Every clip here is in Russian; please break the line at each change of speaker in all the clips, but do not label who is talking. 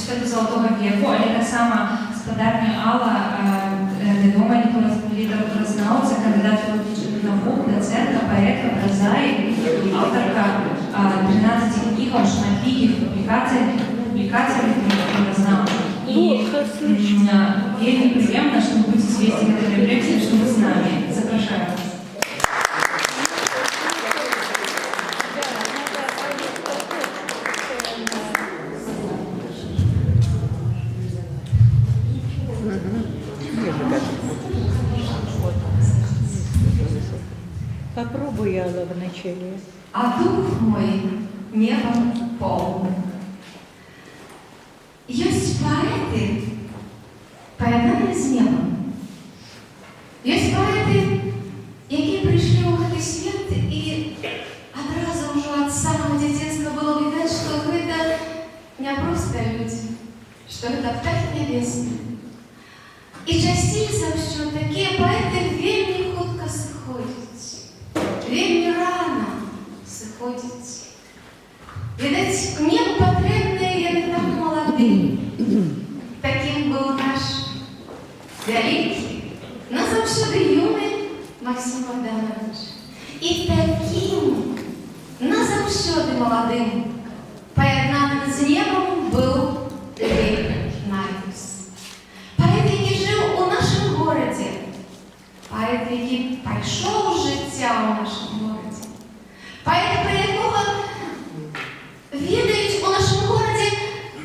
światu Złotego Wieku, ale tak samo gospodarnia Alla wiadomo, niektóre literaturoznawcy, kandydat filologicznych nauk, docentka, poetka, prozaik, autorka 13 knih o шматліких публікацій літературознавців. І вельми приємно, що ви будете звести эту рефлексию, что вы с нами. Запрошаю вас.
Попробуй, Алла, вначале.
А дух мой небом полный. Есть поэты, поєднані з небом. Есть поэты, які прийшли у этот свет, и одразу уже от самого детства было видно, что это не просто люди, что это птахи небесные. И частіше за все такие поэты вельми хутко сходять, вельми рано сходять. Видать, небу потрібні, як там молодий. Таким був наш великий, но завжди юний Максим Богданович. І таким, но завжди молодим, поєднаним з небом був Лев Найдус. Поет, який жив у нашому городі, поет, який пройшов життя у нашому городі, поет, про якого відають у нашому городі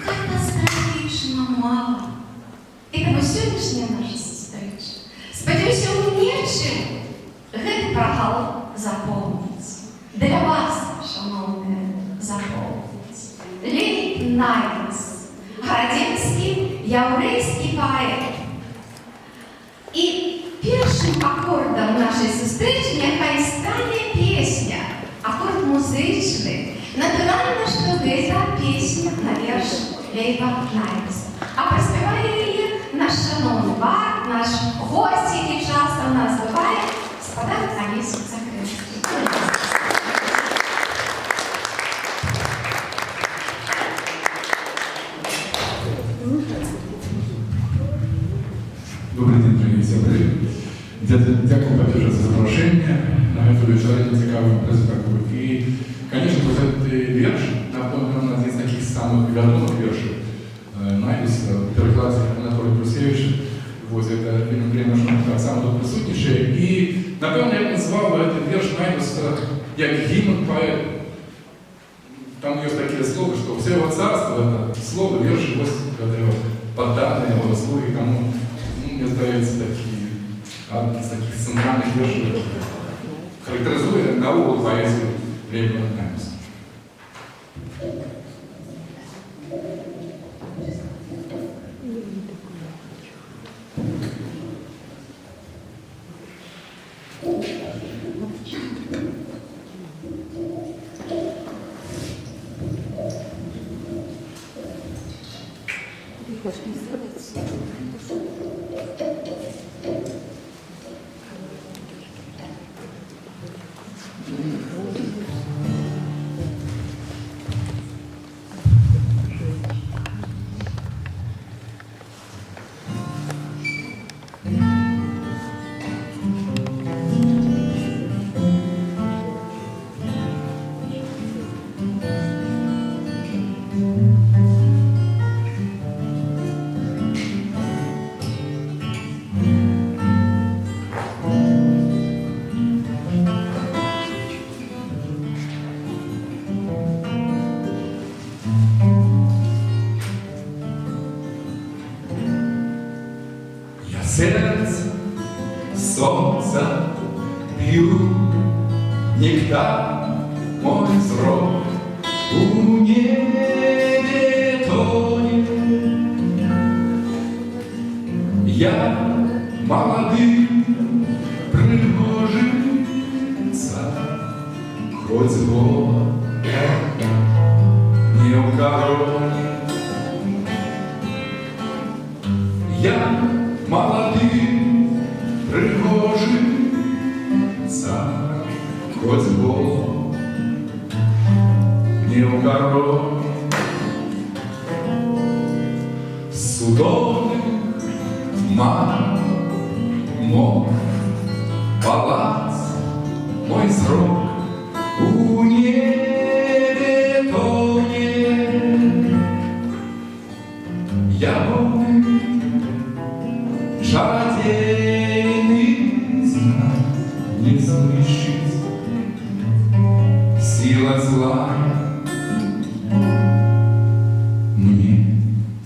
катастрофічно мало. І тому сьогоднішня наша зустріч, сподіваюся, нічим гэты прогал заповнить. Для вас, шановні, заповнить. Лев Найдус, городенський, яўрэйскі поет. І першим акордом нашої зустрічі нехай стане пісня, акорд музичний. Натурально, що гэта пісня на верш Лева Найдуса. А проспіває її наш шановний бар, наш гость, який часто в нас буває, спадар Олесь Закревський.
Добрый день, дорогие сябры. Дякую, по-перше, за запрошення на эту вечерню цікаву презентацію. І, конечно, вот этот верш, напевно, один з таких самых відомих вершів Найдуса, перекладе Анатолія Прусевича. Вот это время, что он сам тут присутнічає. І, напевно, я б назвав этот верш Найдуса як гімн поэта. Там есть такие слова, что все его царство, это слово, верш, его подданные, его слуги, кому мне здається одні з таких центральних вершів, характеризує нову поезію Лева Найдуса.
Сердце, солнце, пью нектар, мой взрок у небе тонет. Я молодым, пригожим хоть голод не укоронит. Я молодым, пригожим хоть голод не укоронит.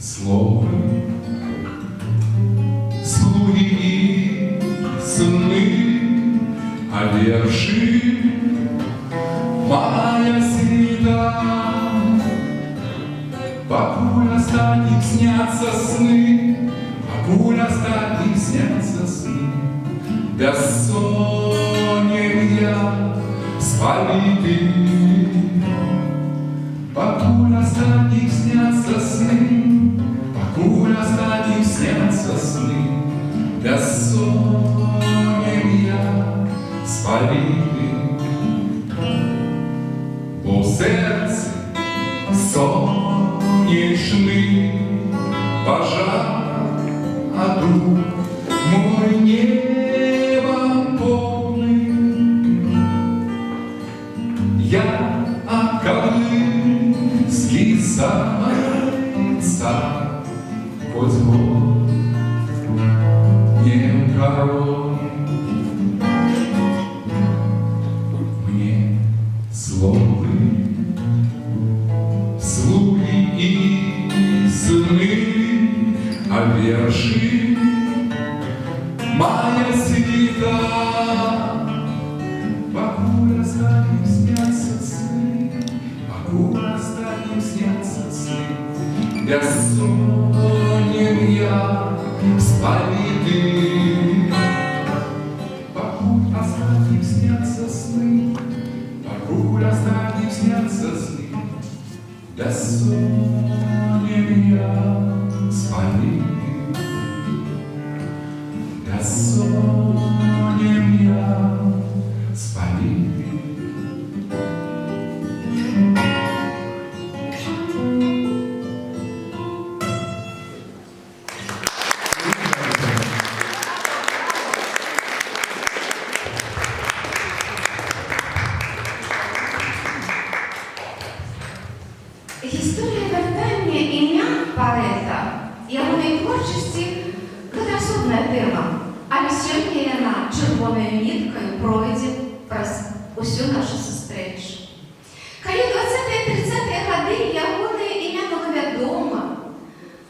слово, слуги и сны, а верши моя свита. Покуль останем снятся сны, покуль останем снятся сны, безсонен я спалитый. Покуль останем снятся сны, покуль останем снятся сны, безсонен я спалитый. Бо в сердце сонечный пожар, а дух мой небом полный. Я Колымский царь, хоть год не король, мне словы, слуги и сны, а верши моя свита. Покуль останем снятся сны, покуль останем снятся сны, безсонен я спалитый. Покуль останем снятся сны, покуль останем снятся сны, безсонен я спалитый. Безсонен я спалитый.
Історія вертання ім'я поета і ягоної творчості – це особна тема. Але сьогодні вона червоною ниткою пройде през усю нашу зустріч. Коли 20-30-ті годи ягоне ім'я було відомо,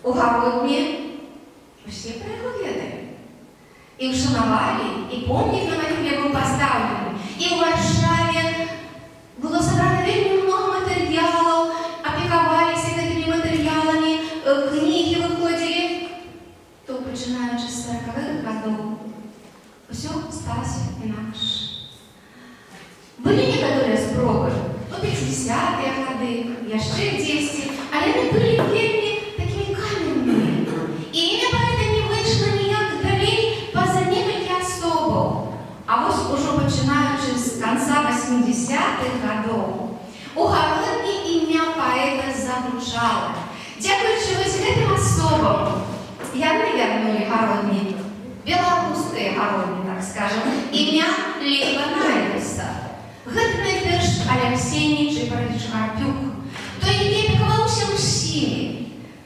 у Городні всі про його ведали. І вшанували, і помнік на могилі був поставлений, і у Варшаві було зібрано вельми много матеріалів, опікувалися такими матеріалами, книги виходили. То починаючи з 40-х годів, все сталося інакше. Були некоторі спроби у 50-ті годи, ще 10, але вони були вельми такими каменними. І ім'я поета не вийшло ніяк далі поза некілька особов. А ось уже починаючи з кінця 80-х годів, у Городні ім'я поета зазвучало. Дякуючи ось гэтым особам, яны вернули Городні, белорусские Городні, так скажем, ім'я Лейба Найдуса. Гэта найперш Алексей Нечипорович Карпюк, той, який опікувався усімі,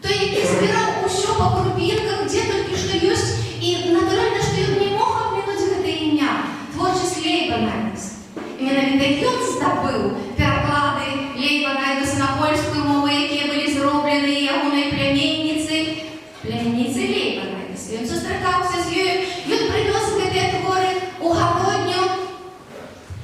той, який збирав усё по крупинках, де тільки що ёсць, і натуральна, што ён не мог обмінуць гэта ім'я, творчасць Лейба Найдуса. І менавіта ён здабыў пераклады Лейба Найдуса на польскую мову, якія былі зроблены ягонай пляменніцай Лейба Найдуса. Ён сустракаўся з ёю, ён прывёз гэтыя творы у Городню.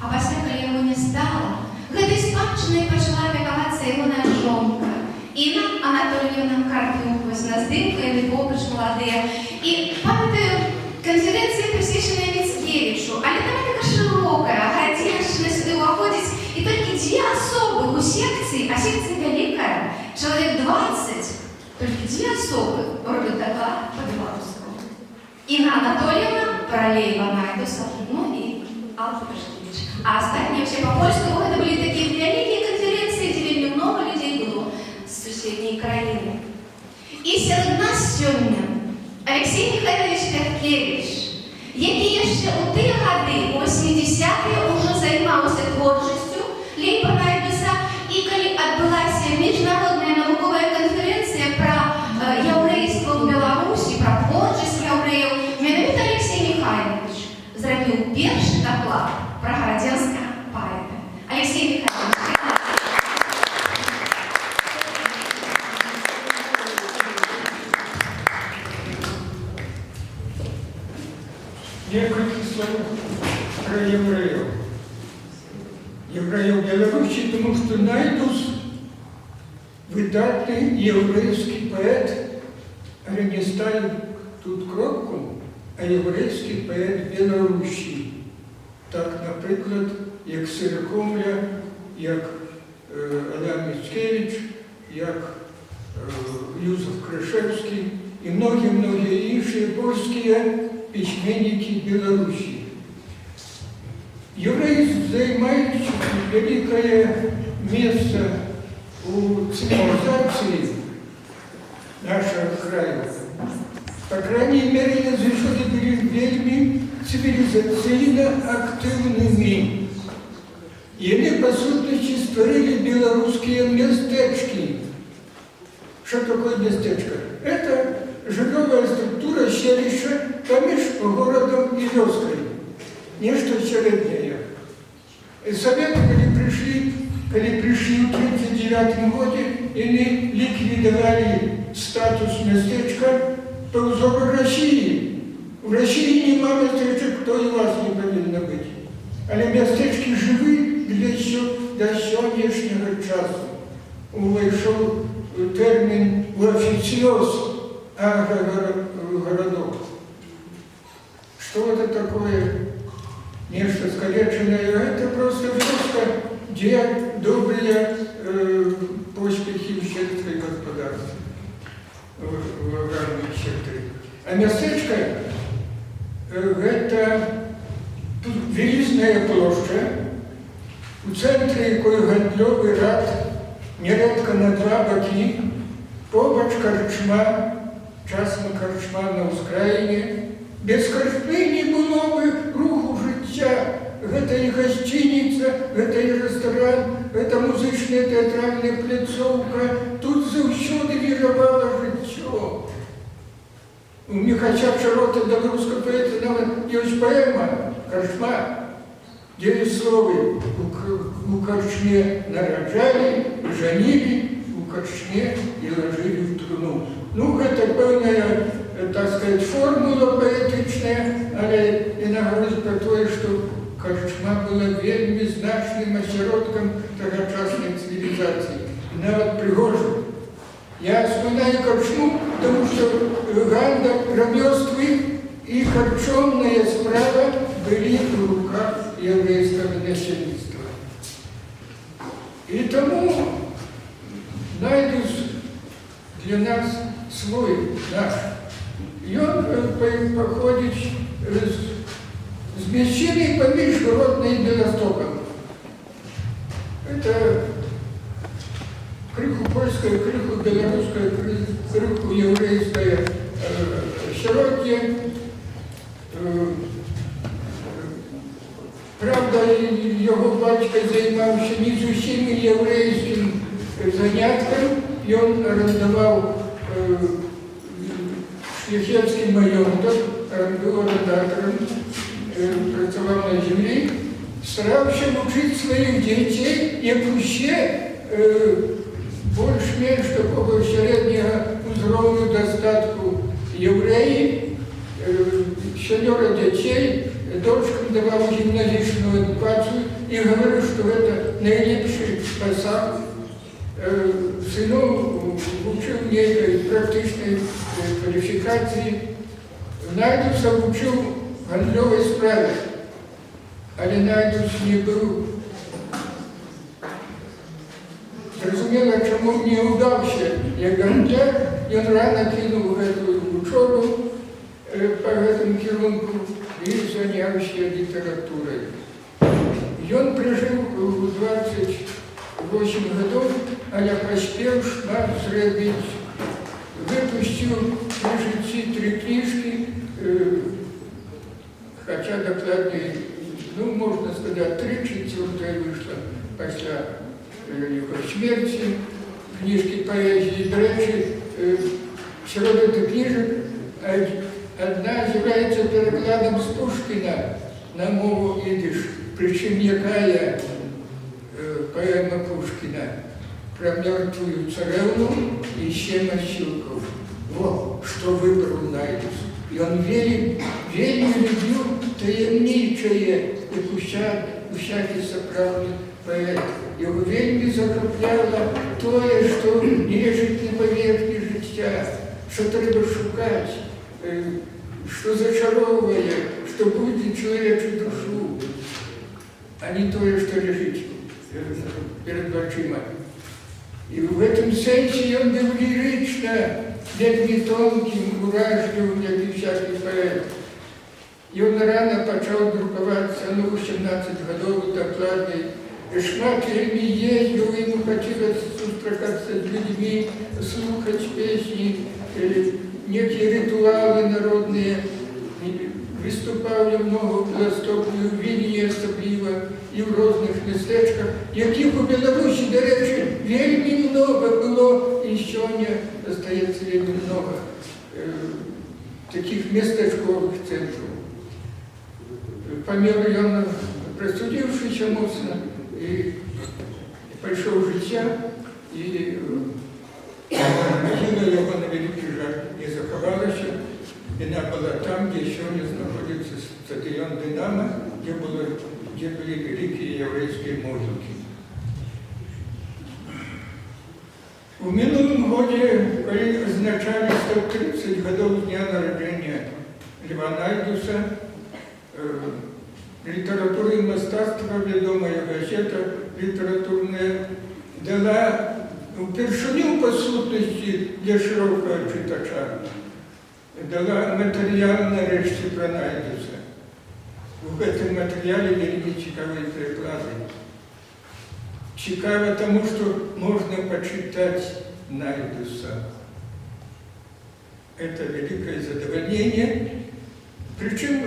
А пасля, калі яго не стала, гэтай спадчынай пачала апекавацца ягоная жонка Інна Анатольевна Карпюк. Вось на здымку яны побач маладыя. І памятаю, канферэнцыя прысвечаная Міцкевічу, але там така шырокая, гадзеншчына сюды ўваходзіць, і толькі 2 асобы у секцыі, а секцыя вялікая, чалавек 20, толькі 2 асобы робяць даклад па-беларуску. Інна Анатольевна пра Лейба Найдуса, ну і Алла Пашкевич. А астатнія ўсе па-польску, гэта былі такія вялікія канферэнцыі, дзе вельмі много людзей было з суседняй краіны. І сярод нас сёння Алексей Михайлович Пяткевич, які яшчэ ў тыя гады, у 80-е, ўжо займаўся творчасцю Лейба Найдуса, і калі адбылася міжнародная навуковая канферэнцыя пра яўрэйства ў Беларусі, пра творчасць яўрэяў, менавіта Алексей Михайлович зрабіў першы даклад пра гарадзенскага паэта. Алексей Михайлович,
Некалькі слов про евреев. Евреев Беларуси, потому что найдус выдатный еврейский поэт, але не ставил тут кропку, а еврейский поэт Беларуси. Так, наприклад, як Сирокомля, як Адам Міцкевич, як Юзеф Крышевский и многие іншие польские письменники Беларуси. Евреи занимают великое место у цивилизации нашего края. По крайней мере, язычники были вельми цивилизаційно активными. И они, по сути, створили белорусские местечки. Что такое местечко? Это жиловая структура селища поміж городом и вёской. Нечто среднее. И советы, когда пришли в 1939 году, они ликвидовали статус местечка по узору России. В России нема местечек, кто и вас не повинно быть. Але местечки живы до сьогоднішнього часу. Увійшов термін в официоз агрогородов. Что это такое? Нечто скалеченное. Это просто где добрые поспехи в сельском господарстве, в аграрном секторе. А местечко это велизная площадь, у центрі якої гандльовий ряд, нередко на два боки, побач корчма, часом корчма на ускраїні. Без корчми не було би руху життя. Это и гостиница, это и ресторан, это музычная театральная пляцовка. Тут завсёды віравало життя. У Михача Широта, белорусского поэта, навіть є поэма «Корчма». 9 слов: у корчме наряжали, женили, у корчме и ложили в труну. Ну, это певная, так сказать, формула поэтичная, але и наговорить про то, что корчма была вельми значным осередком тогочасной цивилизации. И навіть Пригожин. Я вспоминаю корчму, потому что ганда, ремёствы и корчомная справа были в руках еврейского насельництва. И тому найдут для нас свой наш. И он походит с мещиной поміж Гродно и Белостоком. Это крыху польская, крыху белорусская, крыху еврейская Широкие. Правда, його батько займався не зовсім єврейським занятком, і він орендував шляхетський маєток, був орендатором, працював на землі, старався вчити своїх дітей, як ще більш-менш такого середнього узровню достатку євреїв, 7 дітей, дочкам давал гимназическую эдукацию и говорил, что это наилепший посад. Сыну учил некой практичной квалификации. Найдуса учил гандлевой справе, але Найдус не был. Зрозуміло, чому не удався як гандляр, і він рано кинув эту учебу по этому керунку и занялся литературой. И он прожил 28 годов, але поспел шмат зробить. Выпустил при житті 3 книжки, хотя докладные, ну, можно сказать, 3/4 вышло после его смерти. Книжки поэзии, до речі, серед этих книжек одна является перекладом с Пушкина на мову идиш, причем якая поэма Пушкина про мертвую царевну и 7 осилков. Вот, что выбрал Найдус. Ён вельмі любіў таямнічае, як усякі сапраўдны паэт. Яго вельмі захапляла тое, што лежыць на паверхні жыцця, што трэба шукаць, што зачароўвае, што будзе чалавечу душу, а не тое, што ляжыць перад вачыма. І ў гэтым сэнсе ён быў лірычна, вельмі тонкім, уражлівым, як і всякі паэт. Ён рана пачаў друкавацца, 18 гадоў дакладней. Шмат вельмі ездзіў, яму хацелася сустракацца з людзьмі, слухаць песні, некія рытуалы народныя. Выступаў я многа ў Беластоку, і ў Вільні асабліва, і ў розных мястэчках, якіх у Беларусі, дарэчы, вельмі многа было, і сёння застаецца вельмі многа такіх местачковых цэнтраў. Памёр ён, прасудзіўшыся моцна, і пайшоў жыцця, і магіла яго на вялікі жаль не захавалася. Яна была там, дзе сёння знаходзіцца стадыён «Дынама», дзе былі вялікія яўрэйскія могілкі. У мінулым годзе, калі адзначалі 130 гадоў з дня нараджэння Льва Найдуса, літаратура і мастацтва, вядомая газета літаратурная, дала упершыню па сутнасці для шырокага чытача, дала матэрыял нарэшце пра Найдуса. У гэтым матэрыяле вельмі цікавыя пераклады. Цікава таму, што можна пачытаць Найдуса. Это великое задовольнение. Причем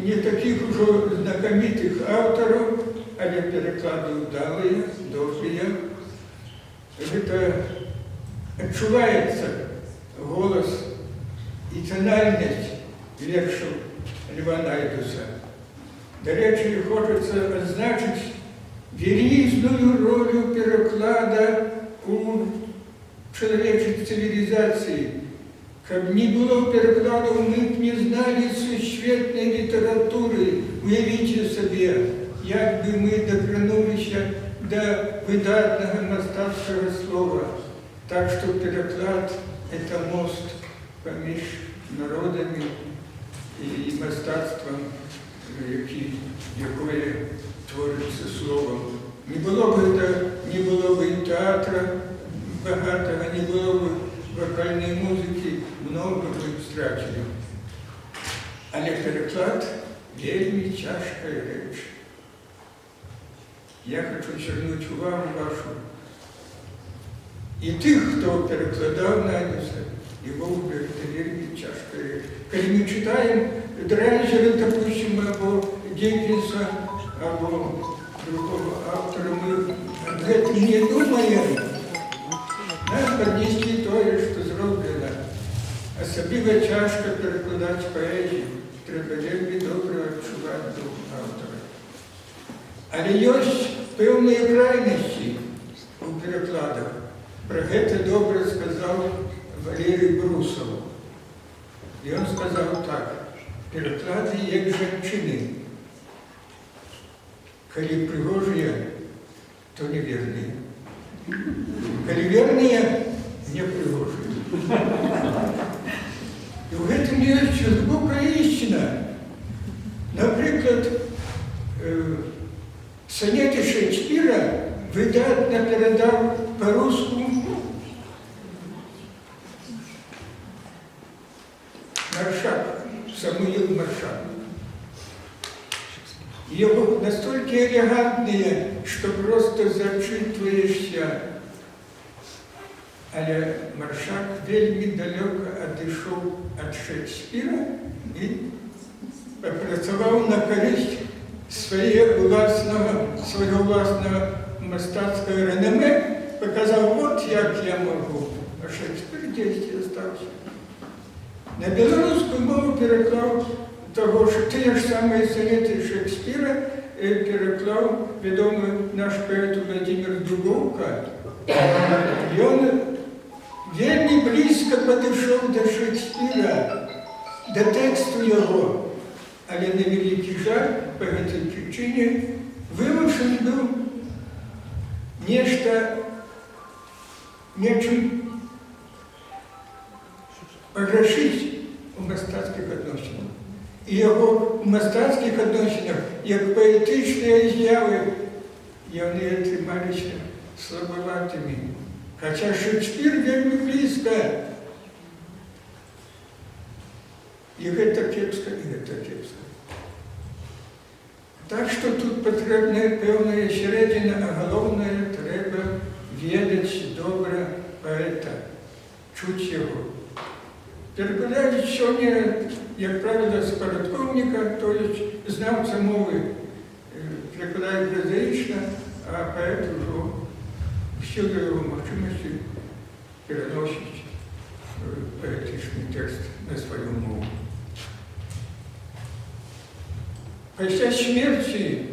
не таких уже знакомитых авторов, але переклады удалые, добрые. Это отчувается голос и тональность вершаў Льва Найдуса. До речи хочется отзначить велизную роль переклада у человеческой цивилизации. Каб не было перекладов, мы б не знали сусветной литературы. Уявите себе, як бы мы докранулися до выдатного мастацкого слова. Так что переклад – это мост поміж народами и мастацтвом, якое творится словом. Не было бы и театра богатого, не было бы вокальной музыки, много бы страчили. Але переклад вельми тяжкая речь. Я хочу звернуть увагу вашу и тых, кто перекладал Найдуса, его это вельми тяжкая речь. Когда мы читаем Драйзера, допустим, або Диккенса, або другого автора, мы об этом не думаем. Нам поднести тое, що зроблено. Особливо тяжко перекладати поезію. Треба вельми добре відчувати дух автора. Але є певні крайності у перекладах. Про це добре сказав Валерій Брусов. І він сказав так: переклади як жінчини. Коли пригожі, то невірні. Коли верні, не пригожі. І в гэтым ёсць глыбокая ісціна. Напрыклад, сонеты Шекспіра выдатна перадаў па-руску Маршак, Самуил Маршак. Его настолько элегантные, что просто зачитываешься. Але Маршак вельми далеко отошел от Шекспира и попрацаваў на користь своего властного мастацкого реноме, показал, вот як я могу, а Шекспир здесь остался. На белорусскую мову переклав того, что те же самые сонеты Шекспира переклав ведомый наш поэт Владимир Дубовка. И он вельми близко подошел до Шекспира. до тексту його, але на великий жаль, по этой причине вимушений був нечим пограшити у мистецьких відносинах. І його в мистецьких відносинах, як поетичні з'яви, вони трималися слабоватими. Хоча Шекспір вельми близько. І гэта кепска, і гэта кепска. Так що тут потрібна певна середина, а головне, треба ведати добре поета, чути його. Перекладач сьогодні, як правило, з порядковника, тобто знавця мови, перекладає прозаїчно, а поет вже всюди його можливості переносить поетичний текст на свою мову. Після смерті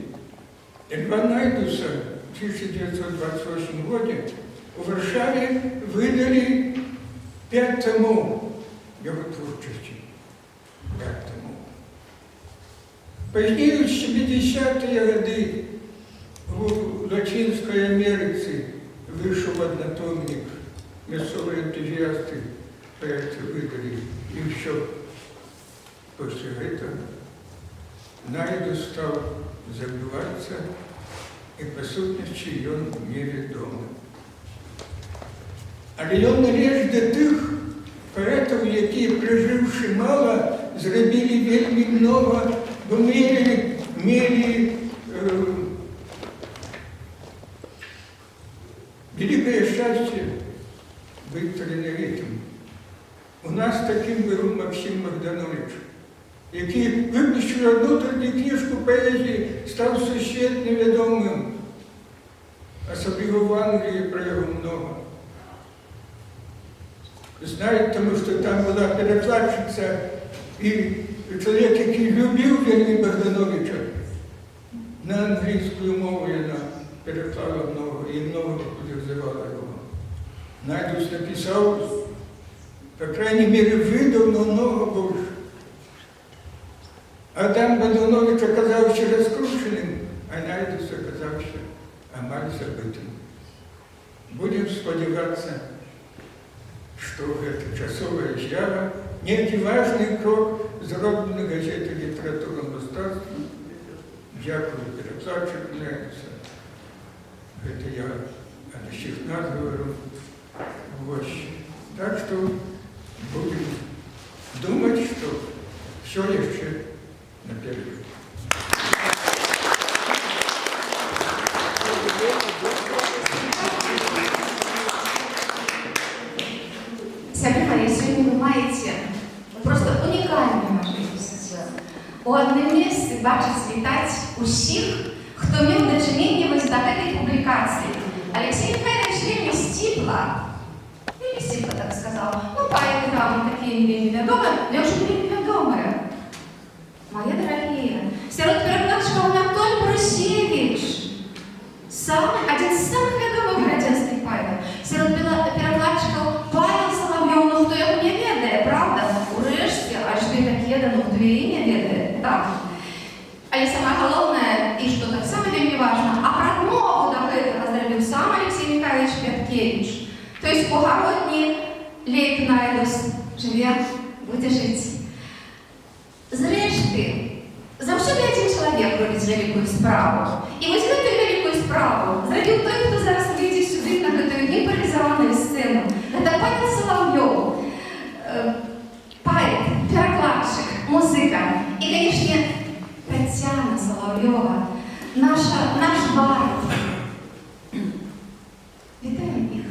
Льва Найдуса в 1928 году у Варшаві видали 5 томов його творчості. 5 томов. Пізніше, в 70-ті роки, в Латинській Америці вийшов однотомник. Місцеві ентузіасти поети видали. І все. Після цього Найдус стал забываться, и по сутности он неведомый. Але он належить до тих поетів, які, проживши мало, зробили вельми много, бо мели великое счастье быть талановитым. У нас таким був Максим Богданович, який випустив одну тоді книжку поезії, став всесвітньо відомим. Особливо в Англії про його много. Знають, тому що там була перекладчиця і чоловік, який любив вельми Богдановича. На англійську мову вона переклала много, і много популяризувала його. Найдус написав, по крайней мере, видав, но много більше. Адам Богданович оказався розкрученим, а Найдус оказався амаль забитим. Будем сподіватися, що це часова з'ява, некий важний крок зроблений газети «Література мистецтва». Дякую перекладчику Найдуса. Це я о всіх нас говорю. Вот. Так что будем думать, что все еще наперед.
Сябрина, сьогодні ви маєте просто унікальну можливість у одному місці бачити, вітати усіх, хто мав дочинення ось до цієї публікації. Олексій Михайлович вельми стипло так сказав. Ну, поэты там такие неведомые, но я уже не неведомые. Мои дорогие, среди перекладчиков Анатолий Брусевич, один из самых ведомых радянских поэтов. Среди перекладчиков Павел Соловьев, ну хто його не ведає, правда? Урешті, аж ви такі, ну хто її не ведає, так? Але самое головное, и что так самое для меня важно, а промову до этого зробив сам Алексей Михайлович Пяткевич. То есть огородний Лейб Найдус живе, буде жити. Зрешти, завжди один чоловік робить велику справу. І ось цю велику справу зробив той, хто зараз вийде сюди на цю імпровізовану сцену. Це Павел Соловйов, поет, перекладчик, музика. І, звісно, Тетяна Соловйова, наш бард. Вітаємо їх.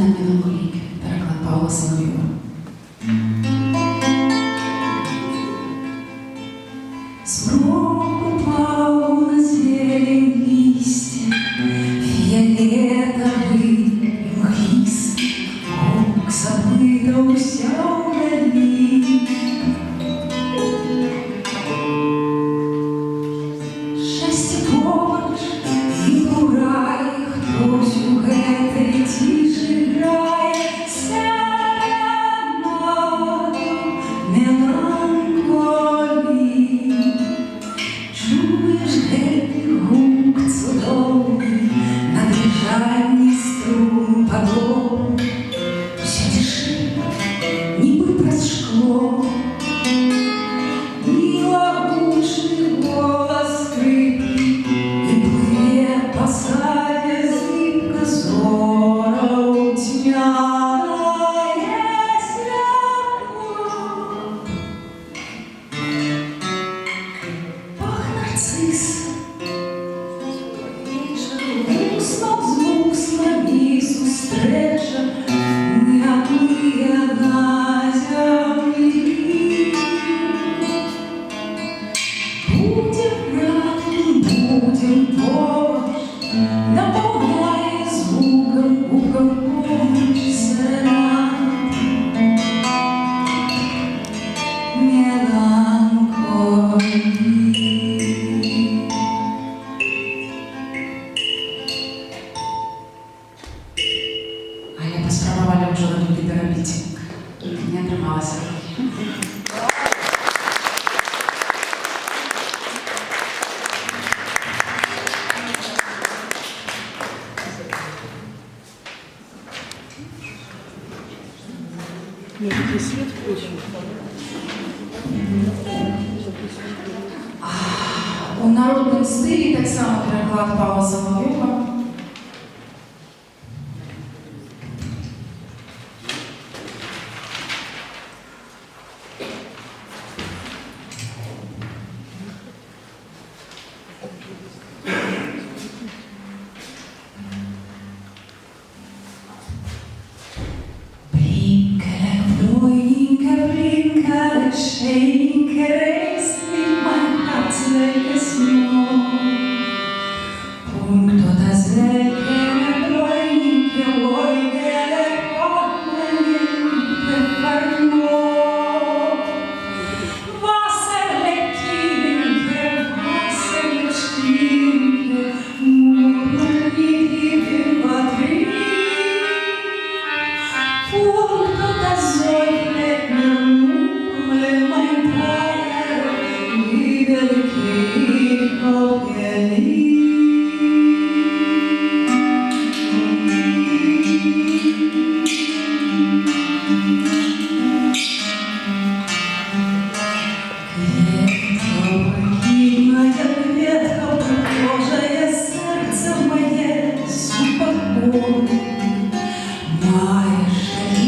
Сцена меланхолійки. Переклад Павла Соловйова. Смрок упал на зелень листья, фиолетовый мглистый, круг забыто взял вдали. Шестиповод и бурай, хтось у этой тиши грає серенаду меланхолії. Чуєш геть гук цудовий, надріжальний струн подол. Вся тишина, ніби през шкло, і лагучний голос скрипки, і плиє по саді зліпка зору тьмяне світло. Пах нарцис, знов слабі зустреча, неаплиє на землі. Будем рядом, будем поруч, наполняє звуком помощь серенад меланхолії. А я поспробувала вже робити терапітінг. Не трималася.
Можете свет включить?
У народному стилі так само переклад Павла Соловйова. Blinkere, schenkere, snitt mein Herz welches nur. Punkt oder säkere, bräunige, oigere, kommende, verlor. Wasser leckinge, Wasser stinke, nur nicht übertrieben. Punkt oder säkere, mein Teil, liebe Kind, oh, ihr Lieb. Ветка, похожее сердце мое, супокой. Мои шаги,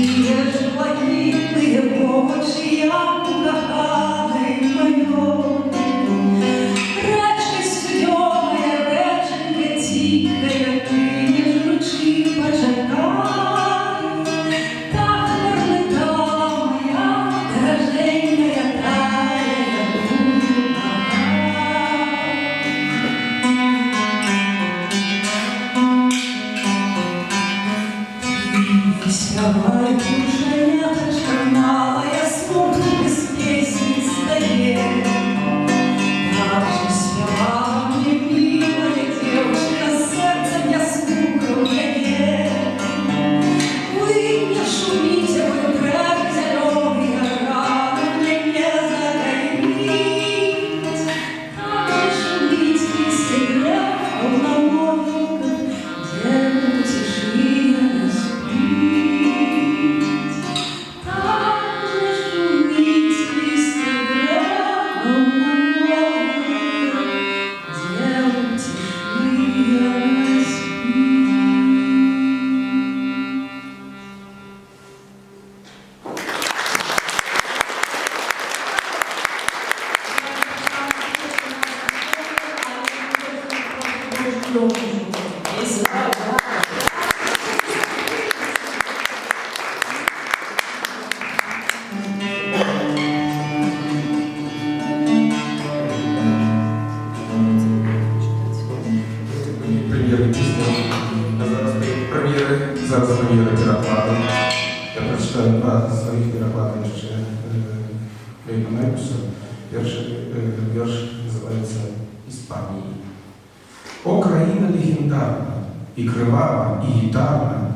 животные, очи, я коханий мойой. Речки студьоне, реченьки тихе, ти ніж ручі почекай. Так пролетала моя дороженька тая, я буду Давай, кушаняточка малая, смутно без песни стоит. Так же спевала мне милая девушка, сердце мне скука угоняет. Вы не шумите, вы прямо зеленые, рано мне не загореть. Так же шумите, листья грязь, волноводка, где в тишине спит. Так
прочитаю два своих переклада еще Лейба Найпуса. Верш называется «Испания». О, країна легендарна, і кривава, і гітарна,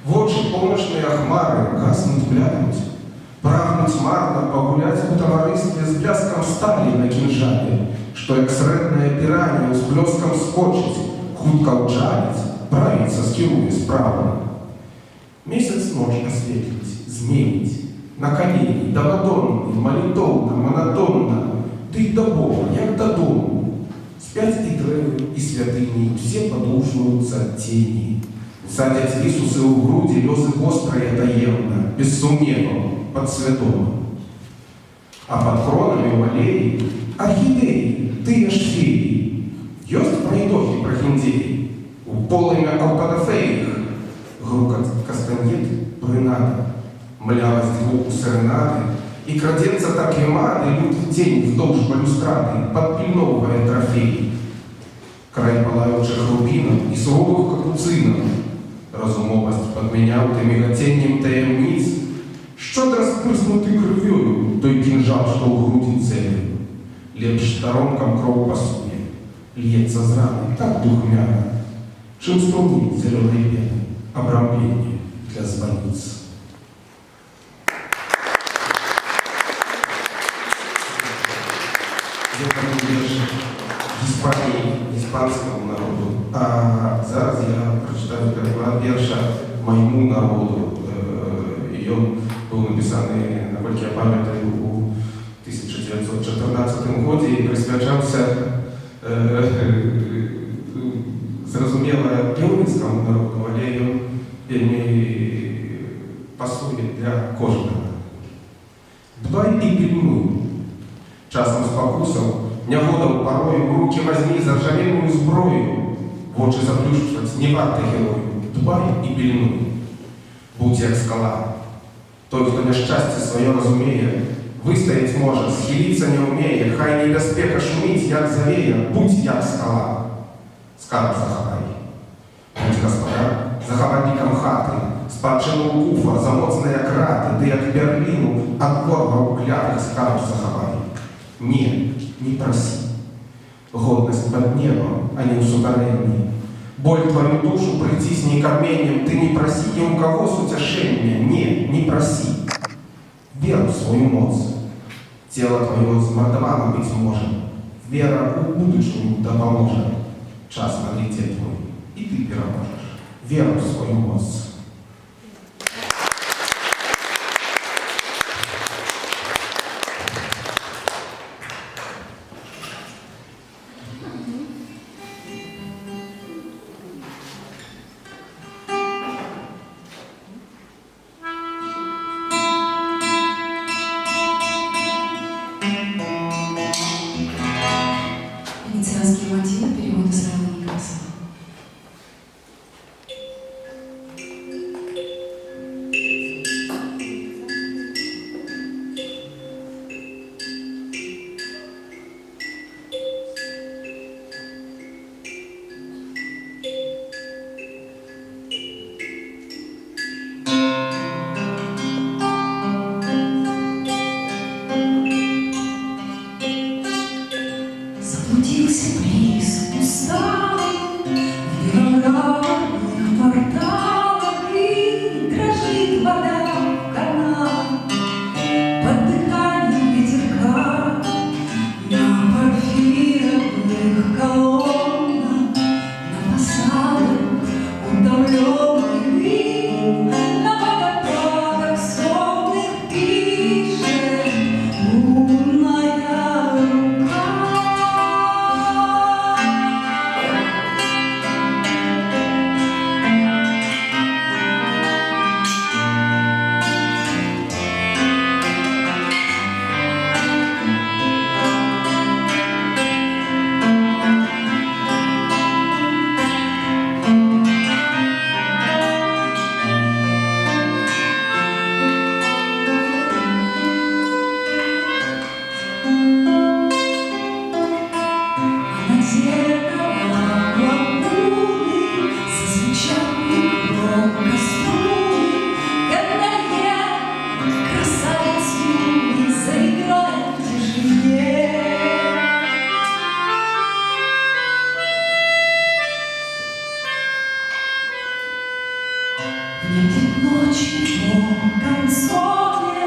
в очі помощные хмари гаснуть глянуть, прагнуть марно погулять у товаристві з бляском сталі на кинжалі, що як средне піранія з блеском скочить, хутко вджалить, правиться скирує справа. Месяц ночь осветлить, зменить, на колени, доводонный, молитовно, монотонно, да й до Бога, як до дому. Спять и древы, и святыни, все подушиваются от тени. Садять Ісуси у груди, лёзы острые таемно, без сумневов, под святом. А под кронами в аллее орхидеи, ты аж феи. Ёст пройдохи прохиндеи, у полыми алпадафеях, грукот кастаньет принада, млявость звуку серенады, и крадется так юмады, лют тень вдолж балюстрады, подпильновывая трофеи. Край палающих рубинов и суровых капуцинов, разумовость подменял ты миготеньем таемниц, щедро спрыснутый кровью, той кинжал, что у груди целил. Лепш сторонкам кров посуне, льется з раны, так духмяно, чем струни зеленой пены, обрамление для звонниц. Я вірш іспанському народу, а зараз я прочитаю переклад вірша моєму народу. І він був написаний, наскільки я пам'ятаю, у 1914 році і присвячався, зрозуміло, українському народу, але він вельми пасує для кожного. Дбай і пильнуй. Часом спокусов, нягодов порою, в руки возьми заржавелую зброю, в очи заплющивать не варто герою, дбай і пильнуй. Будь як скала. Той, хто нещастя своє розуміє, вистоять може, схилиться не уміє, хай небезпека шумить, як завея, будь як скала. Скарб заховай. Будь господар, заховальником хати, спадщину куфа, за моцные крати, де як Берліну, от горба клятих скарб заховай. Не проси. Годность под небом, а не усугорение. Боль твою душу притисни каменем, ты не проси ни у кого с утешения, не проси. Веру в свою моц. Тело твое замордовано быть может, вера у будущему да поможет. Час надлететь твой, и ты переможешь. Веру в свою моц.
Венецианские мотивы, перевод Израиля Николасова.
ночи в концове,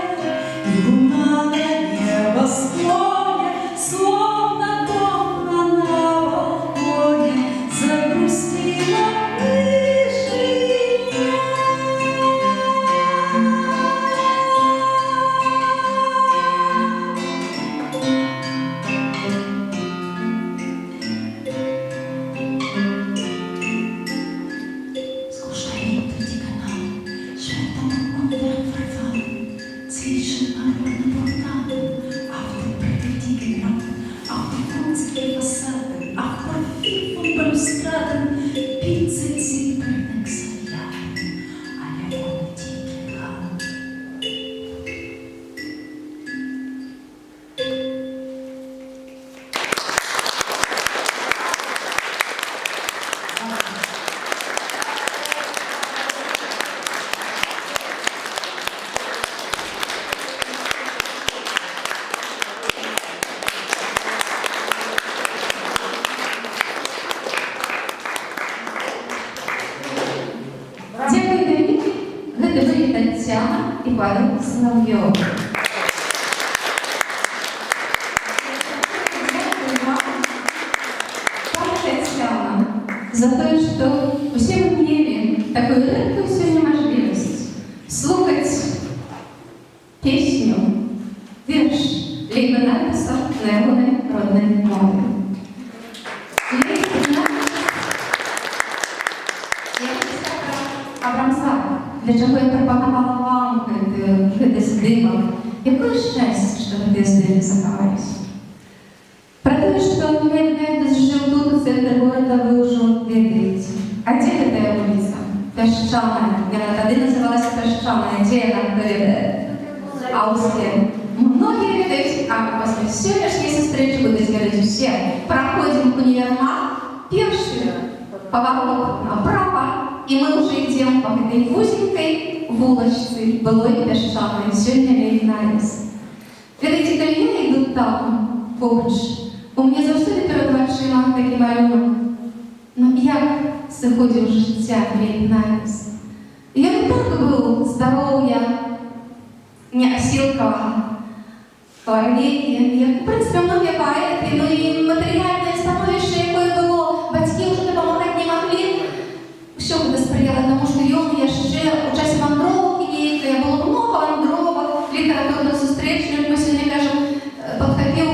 и луна на небосклоне, словно томно на балконе, загрустила вышиня. Слушай, третий канал, światło oderwały, zwischen Armen Portalen, auf den prächtigen Raum, auf die wunzige Fassaden, auf Profil von Balustraden, Pizzen silbernen Xaliaten, alle ohne dicke Raum.
Дякую, Давид. Гэта былі Таццяна і Павел Салавёў. Дякую вам, пані Таццяна, за тое, што усе вы мелі такую рэдкую сёння мажлівасць слухаць песню, верш Лейбенальтаса на ягонай роднай мове. Абрамсак, для чаго я прапанавала вам гэты здымак. Якое шчасце, што гэтыя здымкі захаваліся. Пра тое, што Лейбенальтас жыў тут, у цэнтры горада, вы ўжо ведаеце. А дзе гэтая вуліца? Пясчаная. Яна тады называлася Пясчаная. Дзе яна, хто ведае? Аўстрія. Многія ведаюць, а пасля сённяшняй сустрэчы будуць ведаць усе. Праходзім універмаг, першы паварот направа, и мы уже идем по этой узенькой вулочцы, былой Пясчаной, сегодня Лейбенальтас. Ведаеце, калі я иду там, поруч, у меня заўсёды перад вачыма такі малюнок. Ну як сыходзіў жыцця Лейбенальтас? Ён і так быў здароўя, неасілкава, хварэкі, як, в прынцыпе, многія паэты, ну і матэрыяльнае становішча, якое было, бацькі ўжо дапамагаць не маглі. Все гэта спрыяла таму, што ён яшчэ у часе вандроўкі нейкай, было много вандровак, літаратурных сустрэч, як мы сёння кажам, падхапіў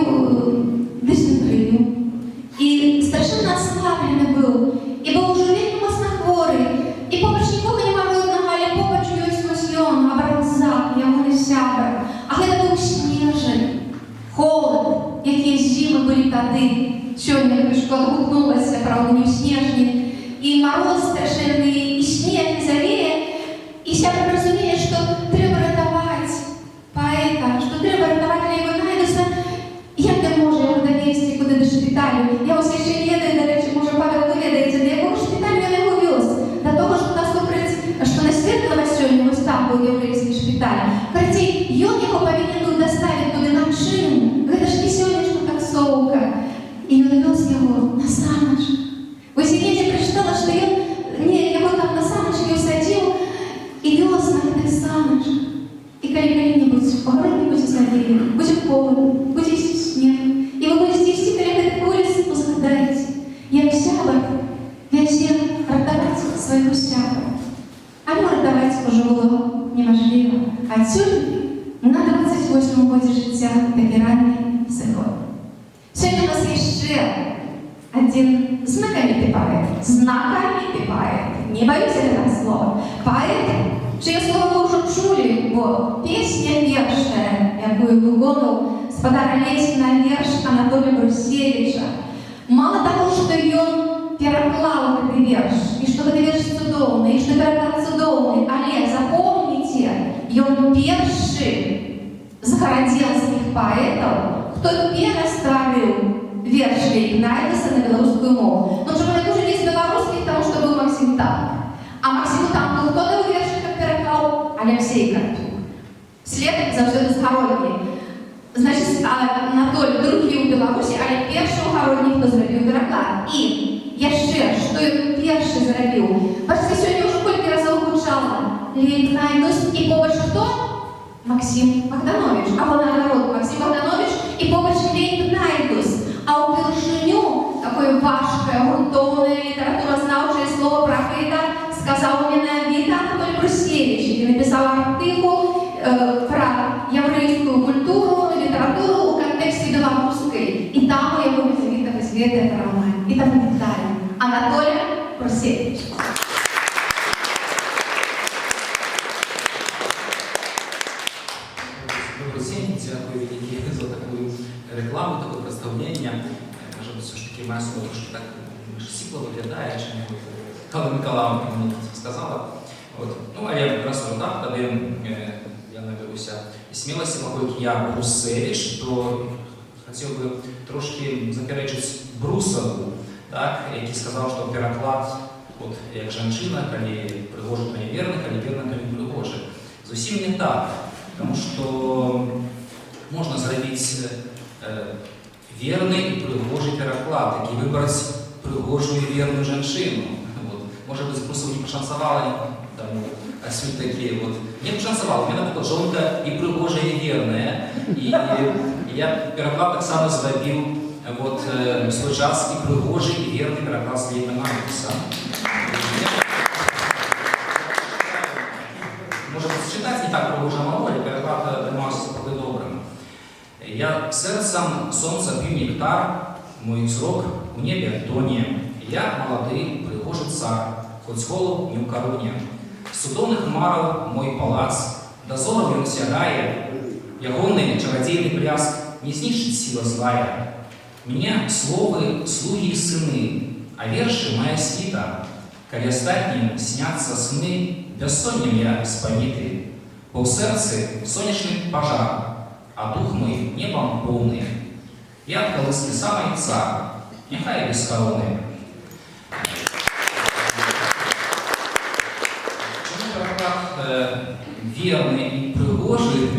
дызентрыю. І страшэнна аслаблены быў, і быў ужо вельмі моцна хворы, і побач нікога няма роднага, але побач ёсць вось ён, Абрамсак, ягоны сябар. А гэта быў снежань, холад, якія зімы былі тады. Сёння крышку адгукнулася, правда, не ў снежні. И мороз страшенный, и снег, и завея. И сябар разумее, что трэба ратаваць паэта, что трэба ратаваць Лейбенальтаса. Як ты можа яго давесці куды да шпіталю? Я вось яшчэ не ведаю, дарэчы, можа, Павел, вы ведаеце, да якога шпіталю ён яго вёз? Да того, што наступраць, што на Светлага сёння вось там быў яўрэйскі шпіталь. Карацей, ён яго павінен быў даставіць туды на чым. Гэта ж не сённяшняя таксоўка. І ён вёз яго на санач. Вось я недзе прачытала, што ён яго там на саначкі ўсадзіў і вёз на гэтых саначках. І калі-небудзь пагородні будзе злавелі, будзе холодна, будзе снег, і вы будзеце ісці каля гэтых вуліц, узгадаеце, як сябар вязе ратаваць свайго сябра. Але ратаваць ужо было немажліва. Адсюль на 28-м годзе жыцця такі ранні сыход. Сёння у нас яшчэ один знакомитый поэт, не боюсь этого слова, поэт, чье слово вы уже чули, бо песня першая, якую выконаў спадар Алесіна верш Анатолія Брусевіча. Мало того, что ён пераклаў гэты верш, і што гэты верш цудоўны, і што пераклад цудоўны, але запомніце, ён першы з гарадзенскіх паэтаў, хто пераставіў верш Лейбенальтаса на беларускую мову. Ну, чому я дуже не з беларускіх, тому що був Максим Танк. А Максиму Танку хто дав верш, як переклав? Алексей Картук. След завжди з Гародні. Значить, Анатолій другий у Білорусі, але перший у Гародні, хто зробив переклад. І яшчэ, што ён першы зрабіў. Бачите, сьогодні вже кілька разів гучало. Ліп найдусь і побач хто? Максим Богданович. Або наоборот, Максим Богданович і побач Ліп найдусь. А упершыню такое важкое, грунтовное литературознавчее слово про Фрейда сказал менавіта Анатолий Брусевич, який написав артикул про єврейську культуру, літературу у контексті білоруської. І там у його менавіта висвітлює роман. І там далі. Анатолій Брусевич.
Добрый день, дякую велике за такую рекламу, такое представление. Может быть, все-таки моя слово трошки так сіпло виглядає, чим Калла Миколаївна мені сказала. Вот. Ну, а я якраз так, коли я наберуся смілості, поскольку я Брусевич, то хотів би трошки заперечити Брусову, так, який сказав, що переклад, от, як жінка, коли пригожа, то не вірна, коли вірна, то не пригожа. Зовсім не так. Потому что можно зробить верный и пригожий переклад, який вибрать пригожую и верную женщину. Вот. Может быть, просто не пошансовало тому, а все-таки вот. Не пошансовало, у меня, например, жонка и пригожая, и верная. И я переклад так само зробил вот, свой час и пригожий, и верный переклад с Лейба Найдуса. Может быть, читать не так пригожа мало, але переклад тримався справді добрим. Я сердцем солнца пью нектар, мой срок у небе тоне. Я молодый, пригожий цар, хоть холод не у короне. Судовных маров мой палац, дозором он сягая, ягонный чародейный пляск не знищит сила злая. Мне словы, слуги и сыны, а верши моя свита, коли остатним снятся сны, безсонним я спонитый. По сердце сонячный пожар, а дух мой небом полный. Я от колыски самый цар, нехай без короны. Почему переклад верный и пригожий?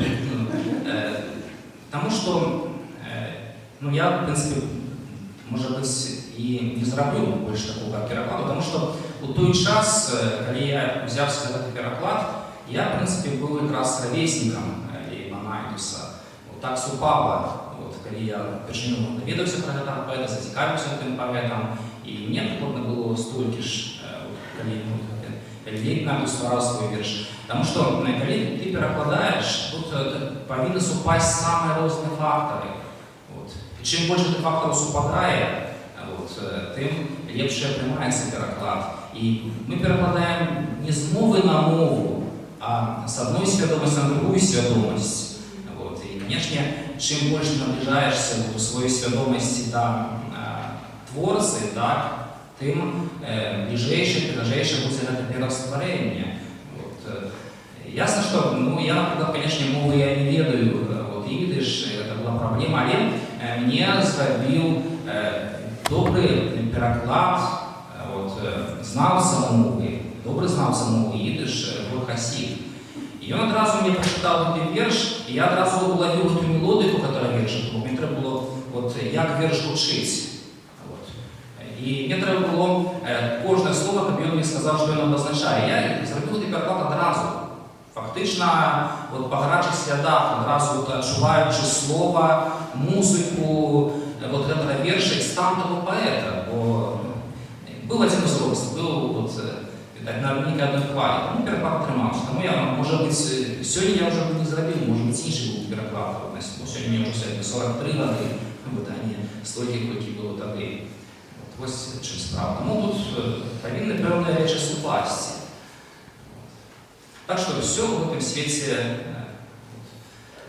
Потому что ну, я, в принципе, может быть, и не зараблю больше такого перекладу, потому что у той час, когда я взялся за этот переклад, я, в принципе, был как раз ровесником Лейба Найдуса. Вот так супало, вот, когда я почему наведался про этого поэта, зацікавився этим поэтом, и мне прикладно было столько ж, когда Лейб Найдус старался свой верш. Потому что, когда ты перекладаешь, тут повинны супасть самые разные факторы. Вот. И чем больше ты факторов супадает, вот, тим лепше приймається переклад. І ми перекладаємо не з мови на мову, а с одной свідомості на другую свідомість. Вот. И, конечно, чем больше ты наближаешься до своей свідомости там, творцы, так, тим ближайше будет это перерастворение. Вот. Ясно, что ну, я, например, конечно, мовы я не ведаю, вот, и видишь, это была проблема, але мне зробив добрий переклад, вот, знавця мови, добрий знавця мови, їдиш Львов Хасід. І він одразу мені прочитав цей вірш, і я одразу уловив ту мелодику, яка вірш, бо мені треба було, от, як вірш учить. От. І мені треба було кожне слово, щоб він мені сказав, що він обозначає. Я зробив цей переклад одразу. Фактично, от, по гарячих слідах, одразу відчуваючи слова, музику, вот этого верша из тамтого поэта, бо был один взрослый, был вот, наверняка одной хвали, ну, переклад тримався. Тому я, може бути, сьогодні я вже не зробив, може бути, інший був переклад. Ну, сьогодні мені вже 43 роки, а не стільки, які було тоді. От, ось чим справа. Тому тут повинні певні речі супасти. Так что все в этом свете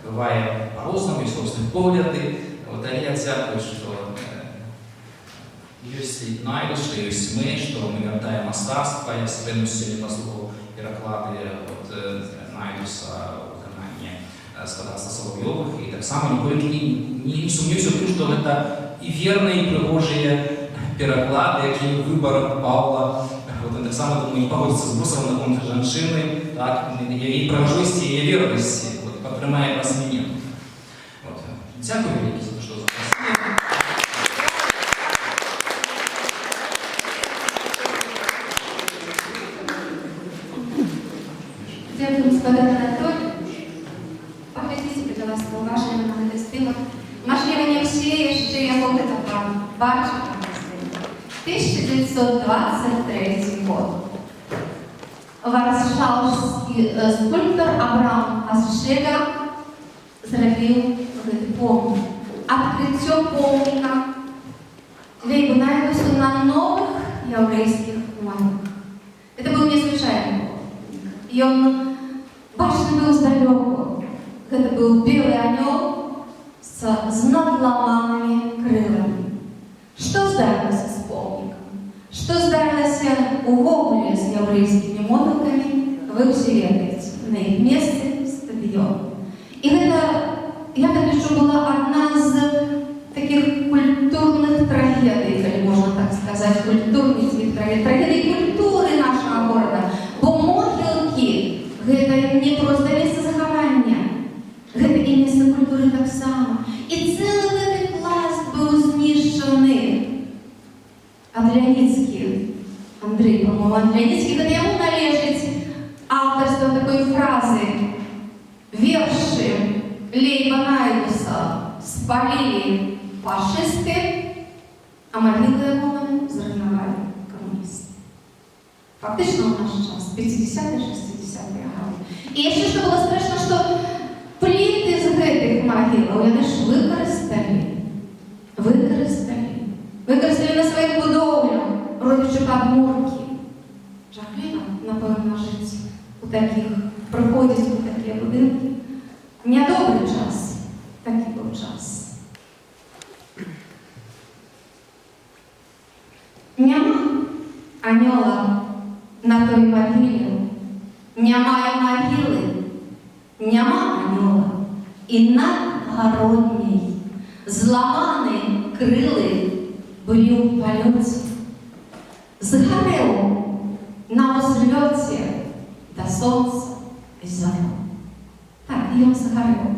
бывает по-разному, и собственные погляды. Вот, а я дякую, что есть Найдус, что есть мы, что мы вертаем мастарство. Я себе сегодня послухал переклади от Найдуса у виконанні складацтва Соловйових. І так само не сумнівся в тому, що це і вірні, і пригожі переклади, які вибор Павла. Вот, так само, думаю, не погодиться з Брусовым на фонд женщины, так, її пригожості, її вірності, вот, підтримає вас мені. Вот. Дякую велике за те, що запросили.
Господа Анатолійович, поглядіть, будь ласка, уважно на цей співак. Можливо, не всі ще його бачили. 1923 год. Варшавский скульптор Абрам Асшега зробив помник. Открытие помника Лейбу Найдусу на новых еврейских могилах. Это был не случайный помник. И он башня был сдалеку. Это был белый анел с надломанными крылами. Что здарилось с помником? Что здарилось увогуле с еврейскими могилками, вы все ведаете. На их месте стадион. И это, я так лечу, была одна из таких культурных трагедий, если можно так сказать, культурных трагедий культуры нашего города. Бо могилки – это не просто место захования, это и место культуры так само. И целый этот пласт был знищений. Андляницкий, Андрей, по-моему, Андляницкий, это ему належит авторство такой фразы: «Верши Лейба Найдуса спалили фашисты, а могилы его взорвали коммунисты». Фактично в наш час, 50-е, 60-е годы. И еще что было страшно, что плиты из этих могил, они ж використали на своїх будовлях, роблячи подмурки. Жахливо, напевно, жити у таких, приходять у такі будинки. Недобрий час, такий був час. Нема аньола на той могилі, немає могили, нема аньола. І надгородній зламані крили были в полете. Згорел на взлете до солнца и зору. Так, и он загорел.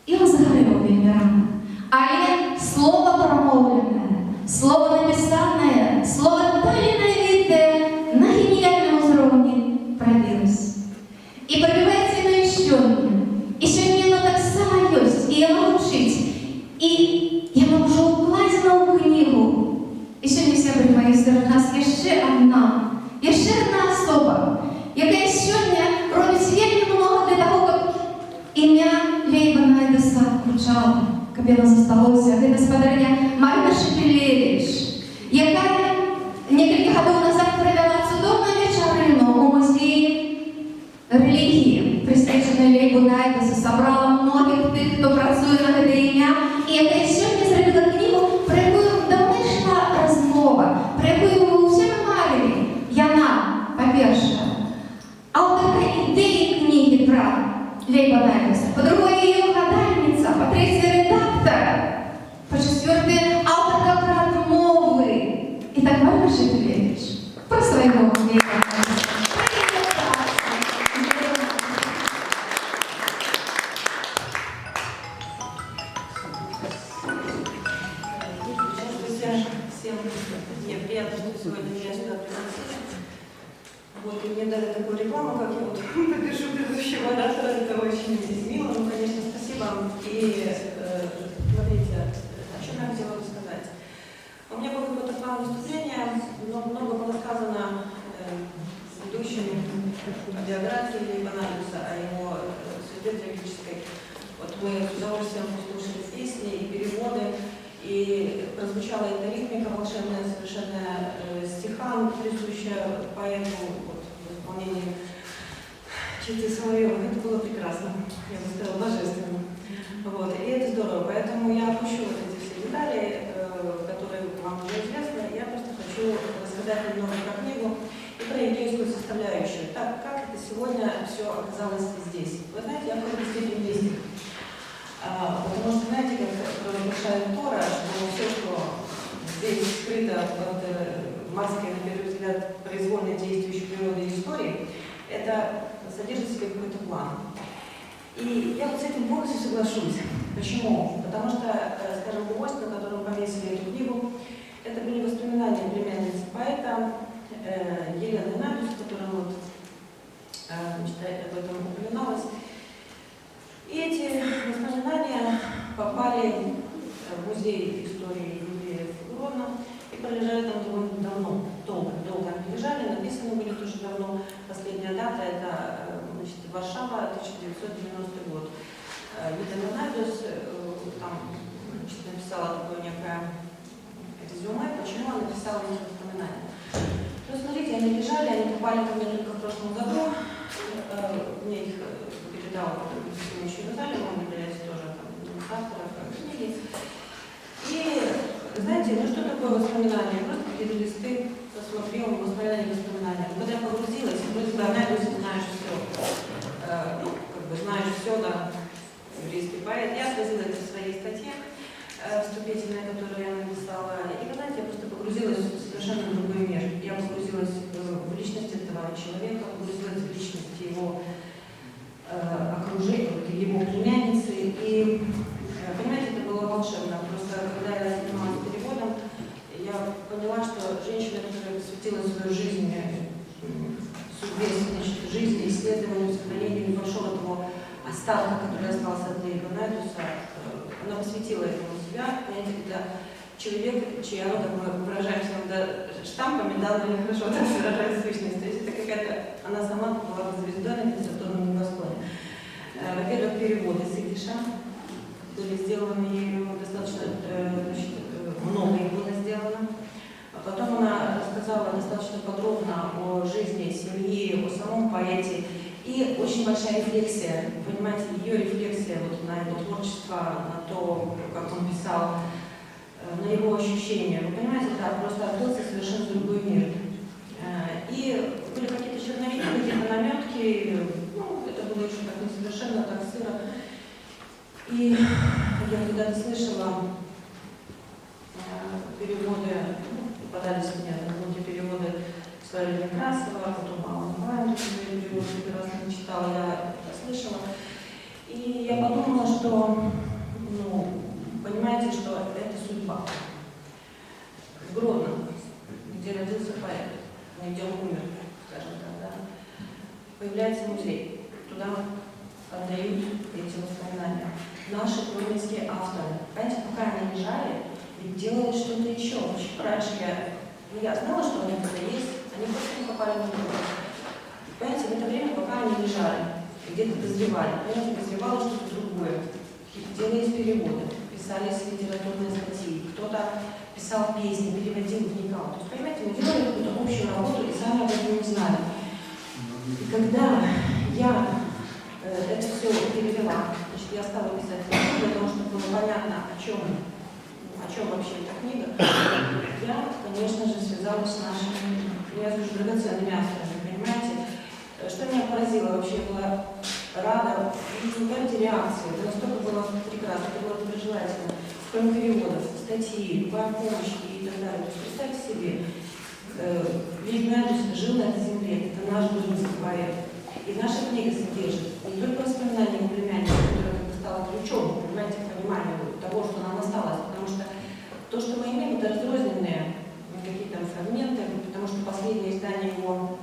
Вельми рано. Але слово промовленное, слово написанное, слово талиновитое на гениальном уровне пробилось. И пробивается оно еще не оно так само есть, и оно учить. И оно уже укладено в книгу. І сьогодні, сябри мої, серед нас є ще одна особа, яка сьогодні робить вельми много для того, щоб ім'я Лейба Найдуса звучало, щоб воно зосталося. Це господарня Марина Шепелевич, яка кілька років назад провела чудовну вечерину у музеї релігії, присвяченої Лейбу Найдусу, собрала многих тих, хто працює на це ім'я, і яка сьогодні зробила книгу, про яку давно йшла розмова, про яку ви всі марили. Яна, по-перше, авторка ідеї книги про Лейба Найдуса, по-другое, її вкладальниця, по-третє, редактор, по-четверте, авторка промови. І так, Марина Шепелевич, про свого Лейба Найдуса.
Мне приятно, что сегодня меня сюда пригласили. Вот, и мне дали такую рекламу, как я вот напишу предыдущего оратора. Это очень мило. Ну, конечно, спасибо. И смотрите, о чем я хотела рассказать. У меня было какое-то план выступления, но много было сказано ведущим о биографии Лейба Найдуса, о его судьбе трагической. Вот мы с удовольствием послушали песни и переводы. И прозвучала эта ритмика волшебная, совершенно стиха, присущая поэту вот, в исполнении Читы Соловьевой. Это было прекрасно, я бы сказала, божественно. Вот. И это здорово, поэтому я опущу вот эти все детали, которые вам уже известны. Я просто хочу рассказать немного про книгу и про еврейскую составляющую. Так, как это сегодня все оказалось здесь. Вы знаете, я в какой-то степени мистик. Потому что, знаете, как провозглашает Тора, что все, что здесь скрыто под маской, на первый взгляд, произвольно действующей природы и истории, это содержит в себе какой-то план. И я вот с этим полностью соглашусь. Почему? Потому что, скажем, гвоздь, на котором повесили эту книгу, это были воспоминания племянницы поэта Елены Найдус, которая вот об этом упоминалось. И эти воспоминания попали в музей истории евреев Гродно и пролежали там довольно давно, долго они лежали, написаны были тоже давно. Последняя дата — это Варшава, 1990 год. Вита Леонардус там написала такое некое резюме, почему она написала эти воспоминания. То есть, смотрите, они лежали, они попали ко мне только в прошлом году, мне их передал еще Наталья, он является тоже автором книги. И, знаете, ну что такое воспоминания? Просто какие-то листы, посмотрел, воспоминания. Когда я погрузилась, вроде бы Леонардус знаешь все. Знаешь все, да, еврейский поэт. Я отразила это в своей статье вступительной, которую я написала. И, вы знаете, я просто погрузилась в совершенно другой мир. Я погрузилась в личность этого человека, погрузилась в личность его окружения, его племянницы. И, понимаете, это было волшебно. Просто когда я занималась переводом, я поняла, что женщина, которая посвятила свою жизнь жизни, исследованию, сохранению небольшого того остатка, который остался от Леви Леонардуса, она посвятила этому себя. Понимаете, когда человек, чья, ну, как мы выражаемся штампами, да, но не хорошо так выражает сущность. То есть это какая-то, она сама была звездой на литературном небосклоне. Во-первых, переводы с идиша были сделаны ею достаточно, много их было сделано. Потом она рассказала достаточно подробно о жизни семьи, о самом поэте. И очень большая рефлексия, понимаете, ее рефлексия вот на его творчество, на то, как он писал, на его ощущения. Вы понимаете, да, просто открылся совершенно другой мир. И были какие-то черновики, какие-то наметки, ну, это было еще так несовершенно, так сыро. И я когда-то слышала переводы, подались мне на переводы Славы Некрасова, потом Алла Навальна, переводы первый раз не читала, я это слышала. И я подумала, что, ну, понимаете, что это судьба. В Гродно, где родился поэт, где он умер, скажем так, да, появляется музей. Туда отдают эти воспоминания. Наши гродненские авторы. Понимаете, пока они лежали, ведь делали что-то еще. Почему раньше я знала, что они где-то есть, они просто не попали в него. Понимаете, в это время, пока они лежали, где-то дозревали, понимаете, дозревало что-то другое. Делались переводы, писались литературные статьи, кто-то писал песни, переводил, вникал. То есть, понимаете, мы делали какую-то общую работу и сами об этом не знали. И когда я это все перевела, значит, я стала писать для того, чтобы было понятно, о чем вообще эта книга, я, конечно же, связалась с нашими, я скажу, драгоценными авторами, понимаете? Что меня поразило, вообще была рада видеть реакции, это настолько было прекрасно, это было доброжелательно, кроме переводов, статьи, любая помощь и так далее. То есть представьте себе, Леви Леонардус жил на этой земле, это наш гродненский поэт. И наша книга содержит не только воспоминания о племяннике, которое стало ключом, понимаете, к пониманию того, что нам осталось, потому что то, что мы имеем, это разрозненные какие-то фрагменты, потому что последнее издание его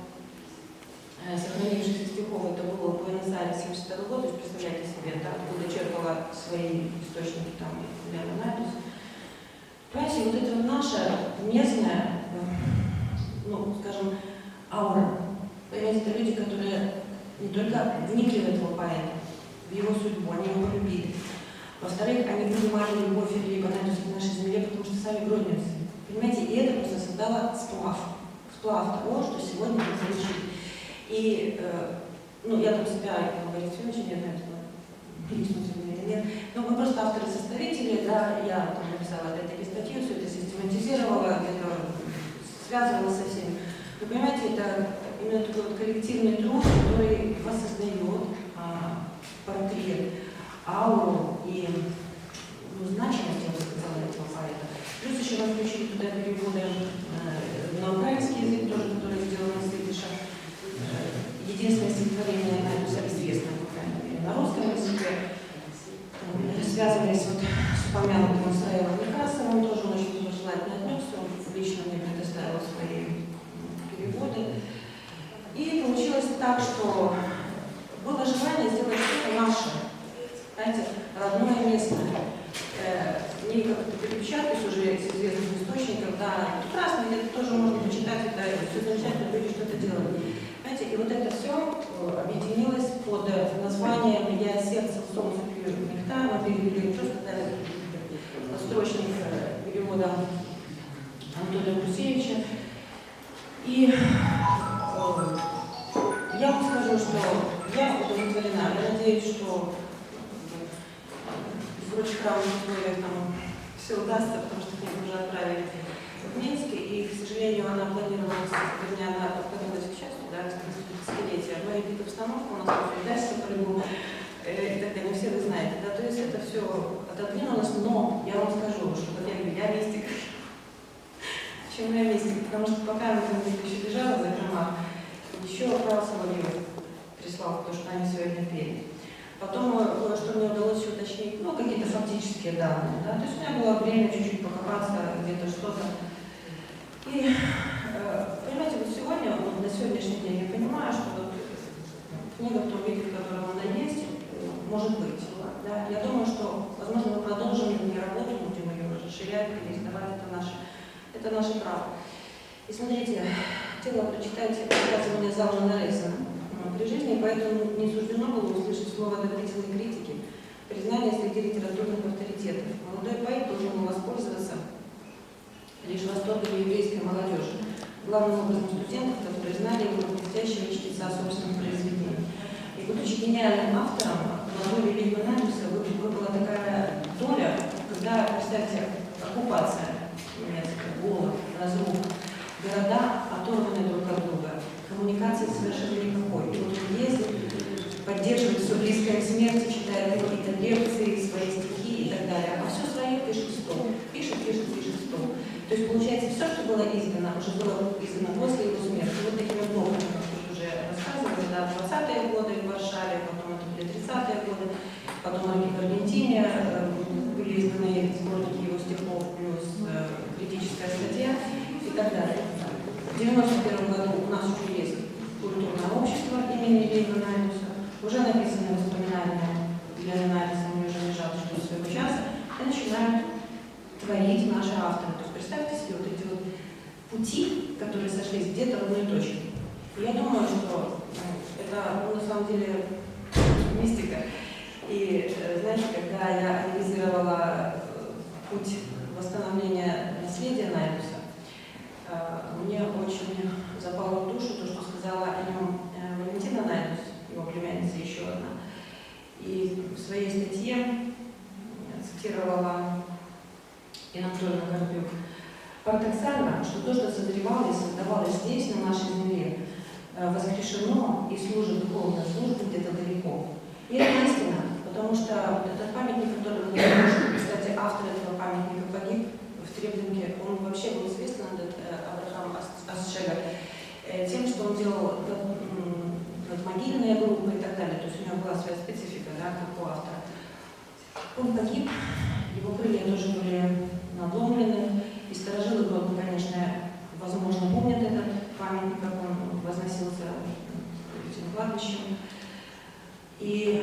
сохранившихся стихов, это было в Буэнос-Айресе 1972 года, то есть представляете себе, да, откуда черпала свои источники там Леви Леонардус. Понимаете, вот это наша местная, ну, скажем, аура. Понимаете, это люди, которые не только вникли в этого поэта, в его судьбу, они его полюбили. Во-вторых, они понимали любовь Леви Леонардуса к нашей земле, потому что сами гродненцы. Понимаете, и это просто создало сплав того, что сегодня мы получили. И, ну, я там себя, как говорится, очень не знаю, личность у меня нет, но мы просто авторы-составители, да, я там написала опять-таки статью, все это систематизировала, это связывала со всеми. Вы понимаете, это именно такой вот коллективный труд, который воссоздает портрет, ауру и, ну, значимость, я бы сказала, этого поэта. Плюс еще мы включили туда переводы на украинский язык, тоже, который сделан из идиша. Единственное стихотворение Леонардуса известно, по крайней мере, на русском языке. Связывались вот с упомянутым Исраилом Некрасовым, тоже он очень желательно отнесся, он лично мне предоставил свои переводы. И получилось так. так, что было желание сделать что-то наше, знаете, родное, местное. Не как-то перепечатать уже из известных источников, да, прекрасно, это тоже можно почитать, это все замечательно, люди что-то делают. Знаете, и вот это все объединилось под названием «Я сердце, солнце, пью нектар», мы перевели просто строчник перевода Анатолия Гусевича. И я вам скажу, что я удовлетворена. Я надеюсь, что в прочих равных условиях там все удастся, потому что книгу уже отправили в Минск, и, к сожалению, она планировалась, вернее, она отправилась к счастью, да, десятилетия. Но и обстановка у нас в издательстве по-любому, и так далее, все вы знаете, да, то есть это все отодвинулось, но я вам скажу, что вот я говорю, я мистик. Почему я мистик? Потому что пока она там еще лежала за закромах, еще Павел Соловьев прислал то, что они сегодня пели. Потом что мне удалось уточнить, ну, какие-то фактические данные, да, то есть у меня было время чуть-чуть покопаться, где-то что-то. И, понимаете, вот сегодня, вот на сегодняшний день я понимаю, что вот книга в том виде, в котором она есть, может быть. Да. Я думаю, что, возможно, мы продолжим не работу, будем ее расширять, переиздавать, это наше право. И смотрите, хотела прочитать высказывание Залмана Рейсона. При жизни поэтому не суждено было услышать слово одобрительной критики, признания среди литературных авторитетов. Молодой поэт должен был воспользоваться лишь восторгом еврейской молодежи, главным образом студентов, которые знали его блестящего чтеца собственных произведений. И будучи гениальным автором, молодой великого Наймуса выпала такая доля, когда, представьте, оккупация немецкая, голод, разруха, города оторваны друг от друга, коммуникации совершенно никакой. И вот он ездит, поддерживает все близкое к смерти, читает какие-то лекции, свои стихи и так далее. А все свое пишет стол. Пишет стол. То есть, получается, все, что было издано, уже было издано после его смерти. Вот такими блоками, как уже рассказывали, да, 20-е годы в Варшаве, потом это были 30-е годы, потом в Аргентине были изданы сборники его стихов, плюс критическая статья и так далее. В 1991 году у нас уже есть культурное общество имени Лейба Наймуса, уже написаны воспоминания для анализа, они уже лежат ждут своего часа, и начинают творить наши авторы. То есть представьте себе вот эти вот пути, которые сошлись где-то в одной точке. И я думаю, что это на самом деле мистика. И знаете, когда я анализировала путь восстановления наследия Наймуса, мне очень запало в душу то, что сказала о нем Валентина Наймус, его племянница еще одна. И в своей статье цитировала Анатолия Горбюк. Парадоксально, что то, что созревало и создавалось здесь, на нашей земле, воскрешено и служит духовной службой где-то далеко. И это истина, потому что этот памятник, который мы видим, кстати, автор этого памятника погиб в Треблинке, он вообще был известен, этот Абрахам Асшега, тем, что он делал могильные группы и так далее, то есть у него была своя специфика, да, как у автора. Он погиб, его крылья тоже были надломлены, и старожилы города, конечно, возможно, помнят этот памятник, как он возносился этим кладбищем. И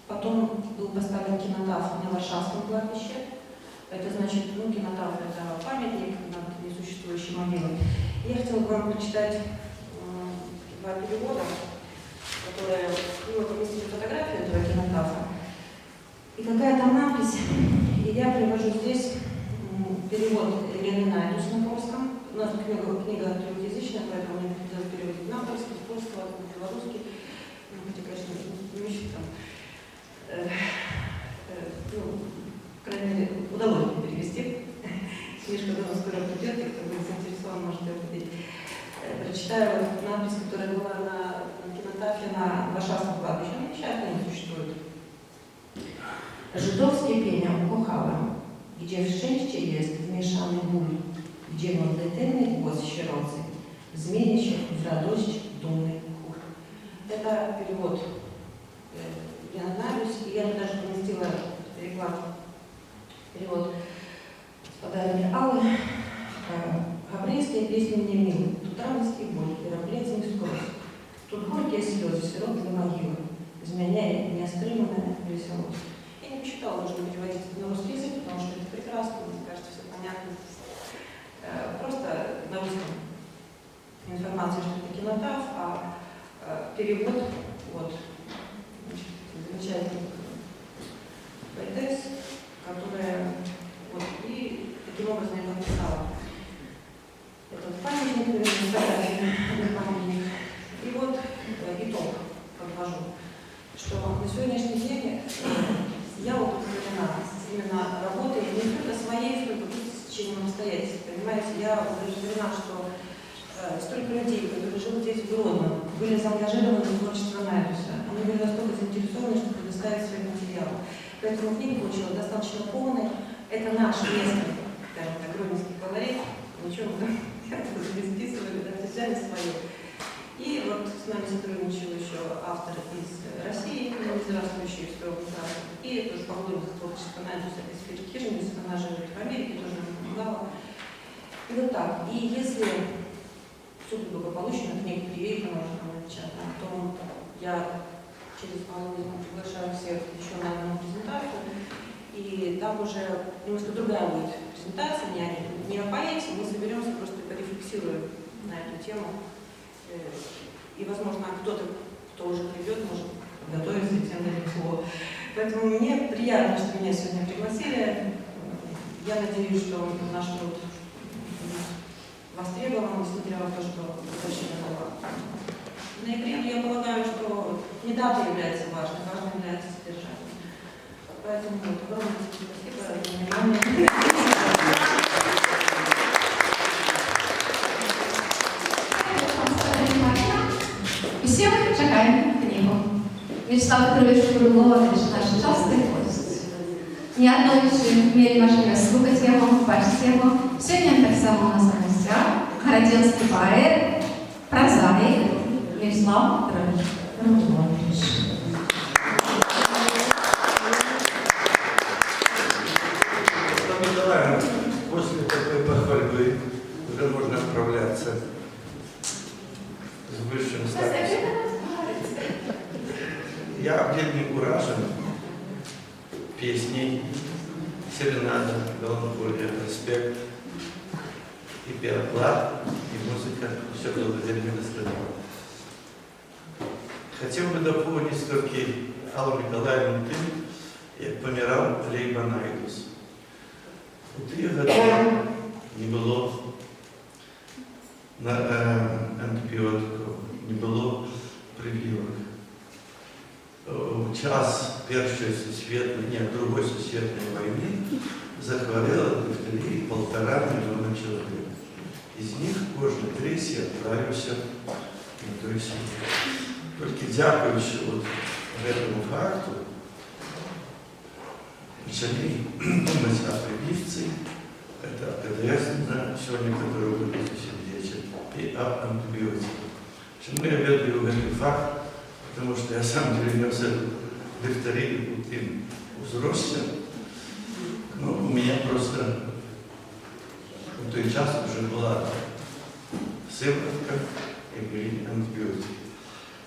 потом был поставлен кинотаф на Варшавском кладбище. Это значит, ну, кинотаф — это памятник над несуществующей могилой. И я хотела бы вам прочитать два перевода, которые, ну, мы поместили фотографию этого кинотафа. И какая там надпись, и я привожу здесь перевод Елены Найдус на польском. У нас книга трехязычная, поэтому мне придется переводить на польский, с польского, на белорусский. Ну, хотя, конечно, не очень там, ну, по крайней мере, удалось мне перевести. Книжка давно скоро придет, и кто будет заинтересован, может ее купить. Прочитаю надпись, которая была на кинотафе на Варшавском кладбище. Она сейчас не существует. Żydowskie pienia ukochałem, gdzie w szczęście jest wmieszany ból, gdzie modlitewny głos sierocy zmienia się w radość dumny chór. Это перевод Елены Найдус, и я даже поместила перевод с подарками Аллы. Габрейские песни мне милы, тут радость и боль, и раплеть не скорость. для слез, сирот для могилы, изменяя неостриманная веселость. Я не посчитала нужно переводить на русский язык, потому что это прекрасно, мне кажется, все понятно. Просто на русском информация, что это кинотаф, а перевод от замечательных поэтесс, которая вот, и таким образом я написала. Это вот памятник, памятник. И вот итог подвожу, что на сегодняшний день я вот удовлетворена именно работой не только своей, сколько течением обстоятельств. Понимаете, я удовлетворена, что столько людей, которые живут здесь в Гродно, были заангажированы в творчество Найдуса. Они были настолько заинтересованы, чтобы предоставить свои материалы. Поэтому книга получилась достаточно полной. Это наш местный, скажем так, гродненский колорит. Ничего мы там не списывали, да, взяли свое. И вот с нами сотрудничал еще автор из России, здравствующий из Петербурга. И тоже по году творчества Найдуса из Фиркирнис, она живет в Америке, тоже нам помогала. И вот так. И если все будет благополучно, книга приедет, она напечатана, то я через пару минут приглашаю всех еще на одну презентацию. И там уже немножко другая будет презентация, не о поэзии, мы соберемся, просто порефлексируем на эту тему. И, возможно, кто-то, кто уже придет, может готовиться к тем далеко. Поэтому мне приятно, что меня сегодня пригласили. Я надеюсь, что наш труд востребован, несмотря на то, что очень много. В ноябре я полагаю, что не дата является важной, важным является содержание. Поэтому вот, огромное спасибо за внимание.
І всім чекаємо книгу. Вячеслав Петрович Курлович – наш частий гость. Неоднойче мали можливість слухати його, бачити його. Сьогодні так само у нас на гостях городенський поет, прозаїк Вячеслав Петрович Курлович.
После такой похвальбы уже можно отправляться с высшим статусом. Я объединен уражен песней, серенада, меланхолия, респект и переклад, и музыка, все благодаря Министру. Хотел бы дополнить все-таки Аллу Николаевну тем, як помирал Лейба Найдус. У 3 года не было на антибиотиков, не было прививок. В час первой всесветной, нет, другой всесветной войны захворело дифтерией 1,5 миллиона человек. Из них кожный 3 отправился на той свет. Только дякуючи вот этому факту, начали думать о прививце, это ПДС, сегодня, который выглядит сердечек, и об антибиотике. Почему я ведаю этот факт? Потому что я сам перенес эту дифтерию у взрослых, но у меня просто в той час уже была сыворотка и были антибиотики.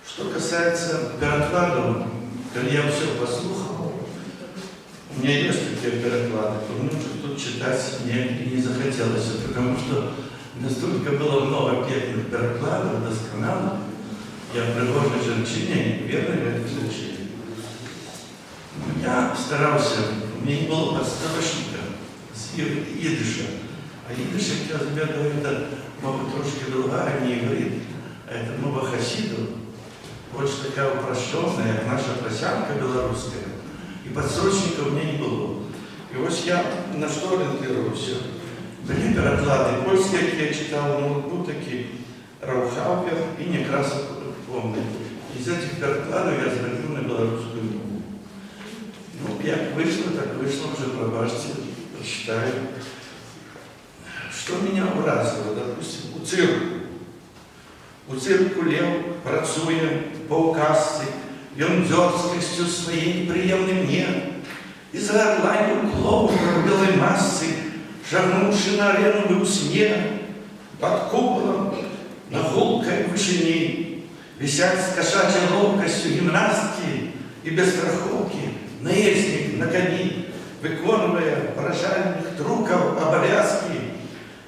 Что касается перекладов, когда я все послушал, у меня есть такие переклады, потому что тут читать мне не захотелось, потому что настолько было много пекных перекладов, доскональных. Я привожу женщине, верно в этом случае. Я старался, у меня не было подставочника с идыша. А идыш, я тебе говорю, это мова трошки другая, не иврит, а это мова хасидов. Очень такая упрощенная, как наша просянка белорусская. И подсрочника у меня не было. И вот я на что ориентировался? Были переклады польские, я читал, ноутбук такие, Раухаупер и Некрасов, помню. Из этих перекладов я сходил на белорусскую мову. Ну, как вышло, так вышло, уже пробачьте, прочитаю. Что меня уразило, допустим, у цирку. У цирку лев, працуя по указці, ён дзёрзкасцю своей неприемной мне, и за орланью клоуна в белой массе, шагнувши на арену в сне, под куполом, на гулкой вышине, Висять с кошачьей ловкостью гимнастки и без страховки наездник на кони, виконує поражальних труков обов'язки,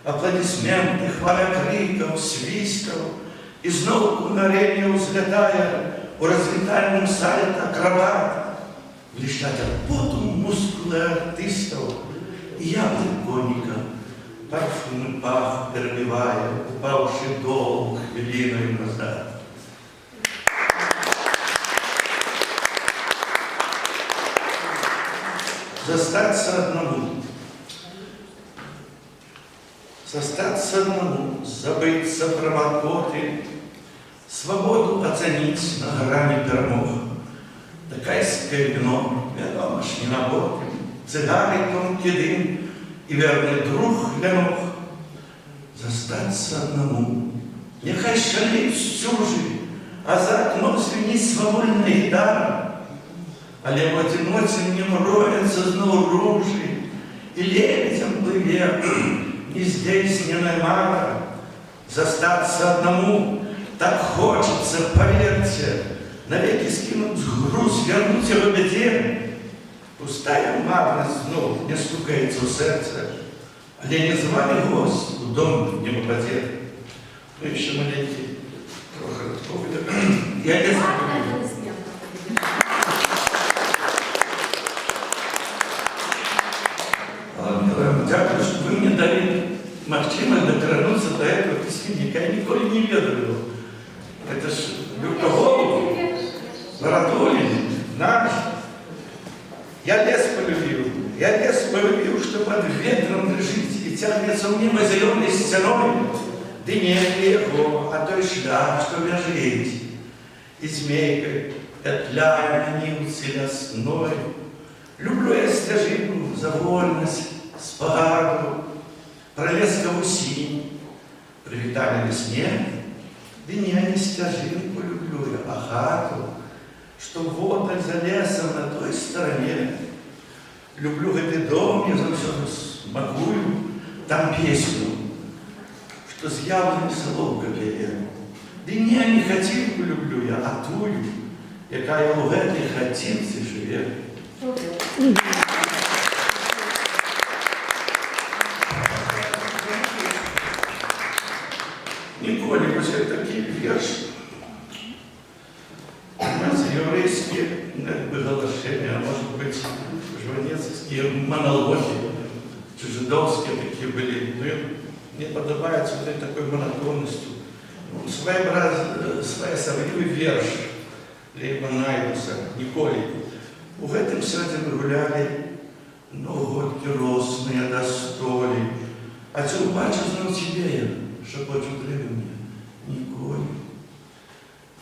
аплодисменти, хваля криков, свистов, і знову на арені взлетає у розвітальному сальто акробат, блищать от поту мускули артистов, і яблик коника, парфумы пах перебивая, упавший долг хвилиною назад. Застаться одному, забыться про мототы, свободу оценить на грани перемог. Такайское вино, вядомо ж не наботи, цигари тонкий дым и верный друг для ног. Застаться одному, нехай шалеют стюжи, а за окном звенит свободная гитара. Але в одиноце мне мроется знаружи, и лебедем плыве, ни здесь, ни на мара. Застаться одному так хочется, поверьте, навеки скинуть груз, вернуть его беде. Пустая марность вновь не стукается в сердце, але не звали гость в дом не попадет. Ну, еще маленький, трохи такого. Я не знаю. Дякую, что вы мне дали махчимость дотронуться до этого письменника. Я николи не ведал. Это ж Люкоголов, Бородулин, наш. Я лес полюбил, что под ветром лежит и тянется мимо зеленой стеной. Да нет его, а той шлях, что бежит. И змейкой, петляя на нивце лесной. Люблю я стежину за вольность, спагарду, пролескову синь, привітання весне, да не стяжинку люблю я, а хату, что вот за лесом на той стороне. Люблю этот дом, я завсёды смакую, там песню, что с яблони соловка п'є. Да не хатинку люблю я, а тую, яка у этой хатинці живе. Николик, ось такий вірш. Це єврейські, якби, галашення, а може бути, жванецькі монологи, чи жидовські такі були. Ну, мені подобається такою монотонністю. Своеобразный вірш Лейба Найдуса, Николик. У гэтым саде мы гуляли, но годки росные до столи. А ці убачу знал тебе я, шепочу древе мне, Николик.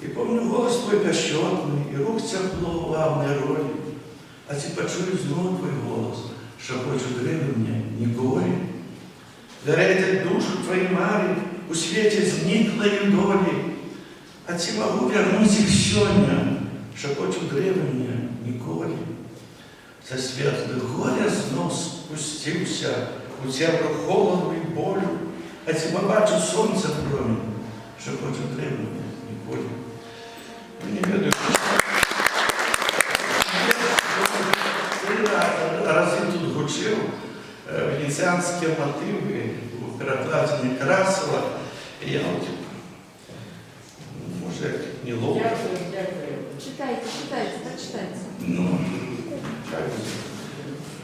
И помню голос твой пящотный, и рук тепло в главной роли. А ці почую знов твой голос, шепочу древе мне, Николик. Даряйте душу твоей Марі, у свете зниклої долі. А ці могу вернуть их сёння, шепочу древе мне, Николі. За світлих горя знов спустився у землю холоду і болю, а ці побачу сонце промінь, шепочу древе мне, Николі. Не ведаю, рази тут гучив венеціанські мотиви у перекладі Некрасова, і я може неловко.
Читайте, прочитайте.
Ну, как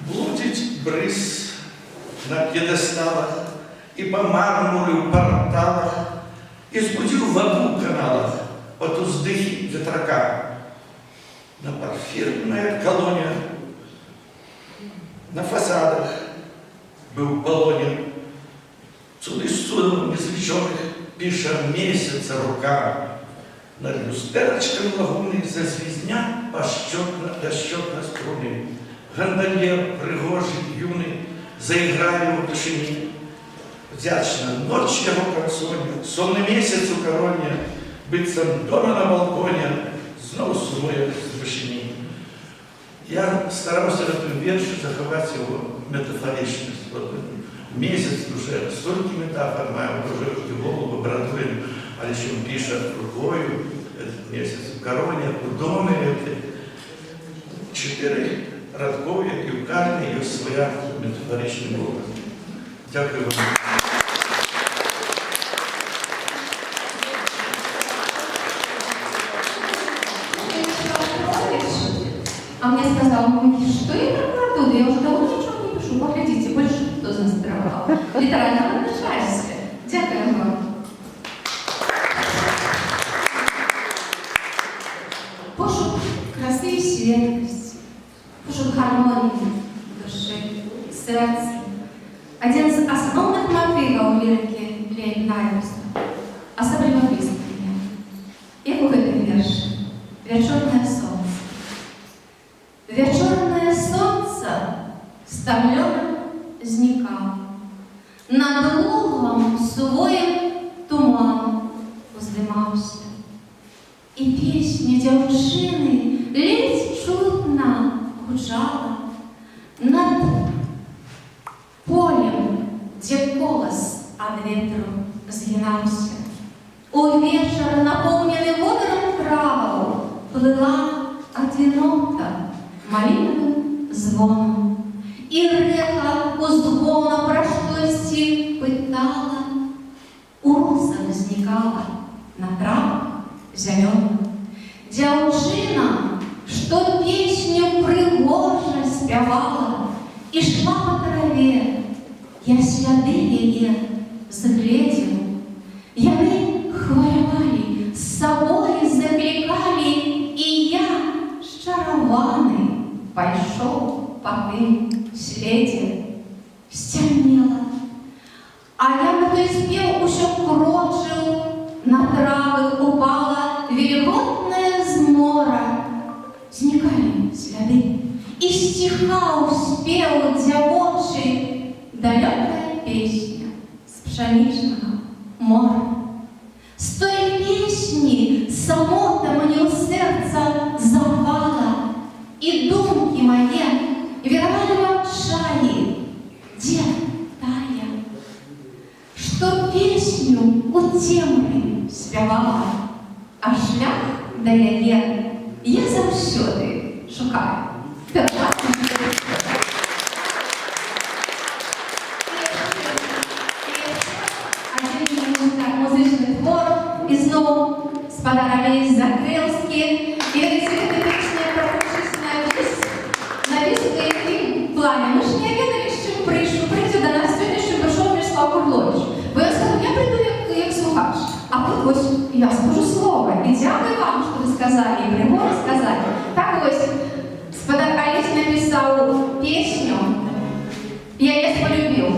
блудить брызг на пьедесталах и по мармуру в порталах, и сбудил в аду каналах под уздыхи ветрака. На парфирная колония, на фасадах был баллонин, суды судом извлеченных пиша месяца рука. Над люстерочком лагуны зазвездня пощётно струны. Гондольер, пригожий, юный, заиграли у тишині. Вдячна ночь його красоня, сонний місяць у короні, биться дома на балконі, знову сумує з вишині. Я старався в этом вірші заховати його метафоричність. Місяць уже стільки метафор має, вже в голову братує, але що він пише рукою, этот месяц в Короне, у Домі, 4 радкові, і в кожній є своя метафорична мова. Дякую вам.
А мне сказал, что я прокладу? Я уже давно ничего не пишу. Поглядите, больше кто застраховал. Литерально начальстве. Дякую вам. Пошук краси і світлості, пошук гармонії душі, серця. Один з основних мотивів лірики Лейбнайерса – особливо визнання. Як у гэтым верші «Вечорне сонце». Вечорне сонце стомлено зникало. Над лугом своїм туман уздимався. І пісня дівчини ледь чутно гучала над полем, де колос від вітру згинався. У вечір, наповнений водором траву, плила одинока малиновим звоном. І река у звона про щось питала, у росах зникала на травах зеленых. Дзяўчына, што песню прыгожа спявала і шла по траве, я сляды яе загледзеў. Яны хвалявалі, з сабой заклікалі, і я, счараваны, пайшоў па тым следзе. Сцямнела, а я на той спеў усё крочыў, на травы упала вільготная змора. Зникали сляды, и стихал спел дзявочы далекая песня с пшеничного мора. С той песни самота мне у сердца запала, и думки мои вировали в обшаре. Где тая, что песню у темры спявала, а шлях да яе я заўсёды шукаю. Один музичний твор, і знову спадар Олесь Закрылскі. І гэта песня пропущена на весь плане. Мы ж не ведали, з чим прийде до нас сьогодні, що прийшов Мирослав Курлович. Бо я сказала, я прийду як слухач. А тут ось я скажу слово. І дякую вам, що ви сказали, і прямо сказали. Так ось спадар Олесь написав пісню «Я лес полюбив».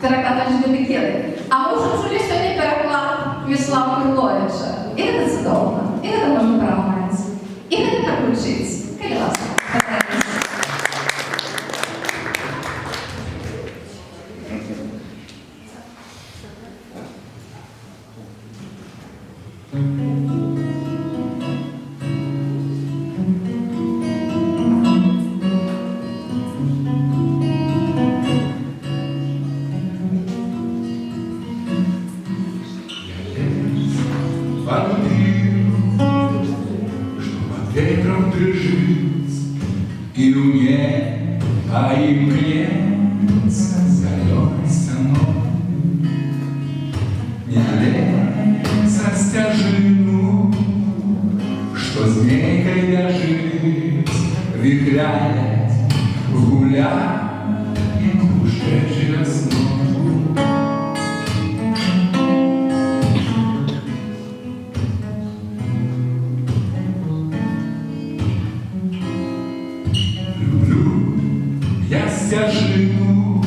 Каракатач Дебекеды. А мы уже чули сегодня переклад Мирослава Курловича. И это цудовно, и это можно поравнать, и это так учить. Как ласка.
Ветром дрожит, и у неба им клеится зеленый станок. Не лезь стяжину, что змейкой вяжет, вихряет, гуляет уже весной. Я стяжину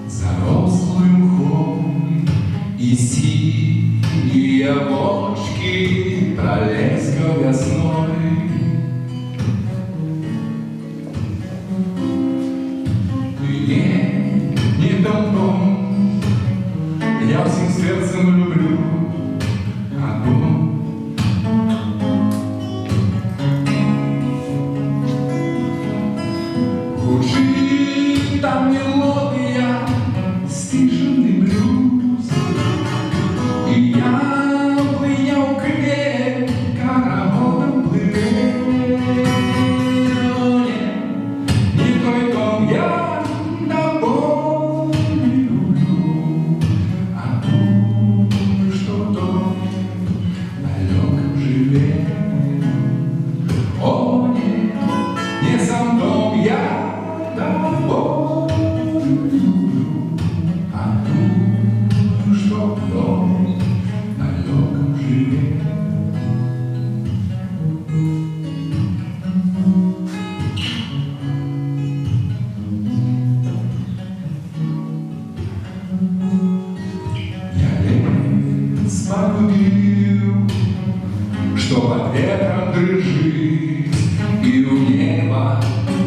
зарослым мхом, и синие бочки пролеска весной. Ты не том, я всем сердцем люблю одну. Звучит там мелодия, стишенный блюз, и я в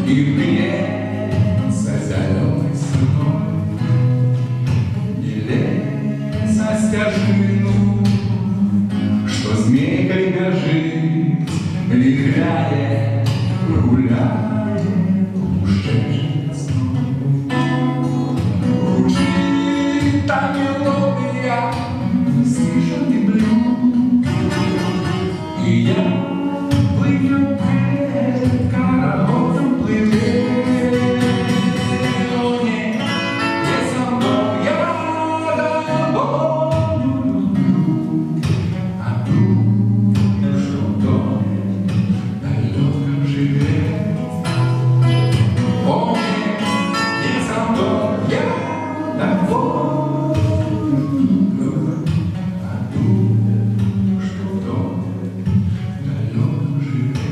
и греется зеленой стеной. Не лезь на стяжину, что змейкой бежит, лихая, гуляя ужасной. Звучит та мелодия, слышен и блюд, и я плыву перед каравозом плывет. Но не со мной я домой, а думаю, что в доме далеко живет. О, не со мной я домой, а думаю, что в доме далеко живет.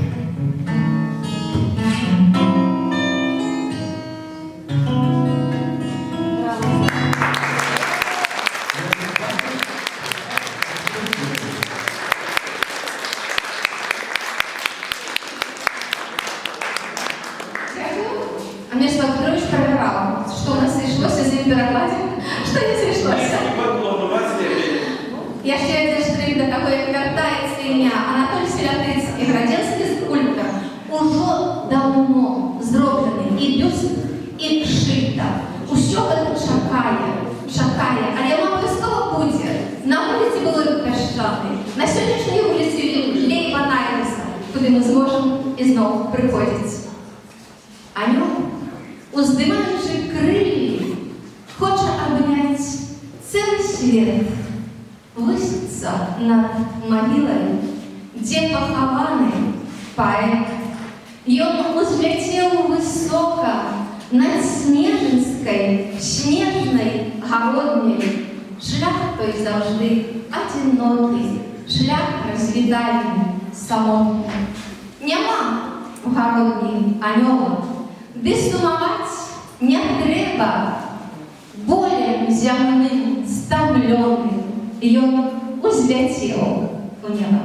А Мирослав Петрович проверял, что у нас сошлось, если в перекладе, что не сошлось. Я считаю, что когда такое повертается ім'я Анатолій Селятицький, радянський скульптор, уже давно зроблений і бюст, і шита. Усього це чекає, але воно обов'язково буде. На вулиці були Пещани, на сьогоднішній вулиці Лейба Найлеса, куди ми зможемо і знову приходити. А нем, уздымаючи крылья, хочет обнять целый свет, высится над могилой, где похованы поэт. И он взлетел высоко над Снежинской, снежной городней. Шлях той завжди одинокий, шлях розвідальний, самотний. Нема в городній аньола, де сумовать не треба, болем земним стомлений, ён узлетел у небо.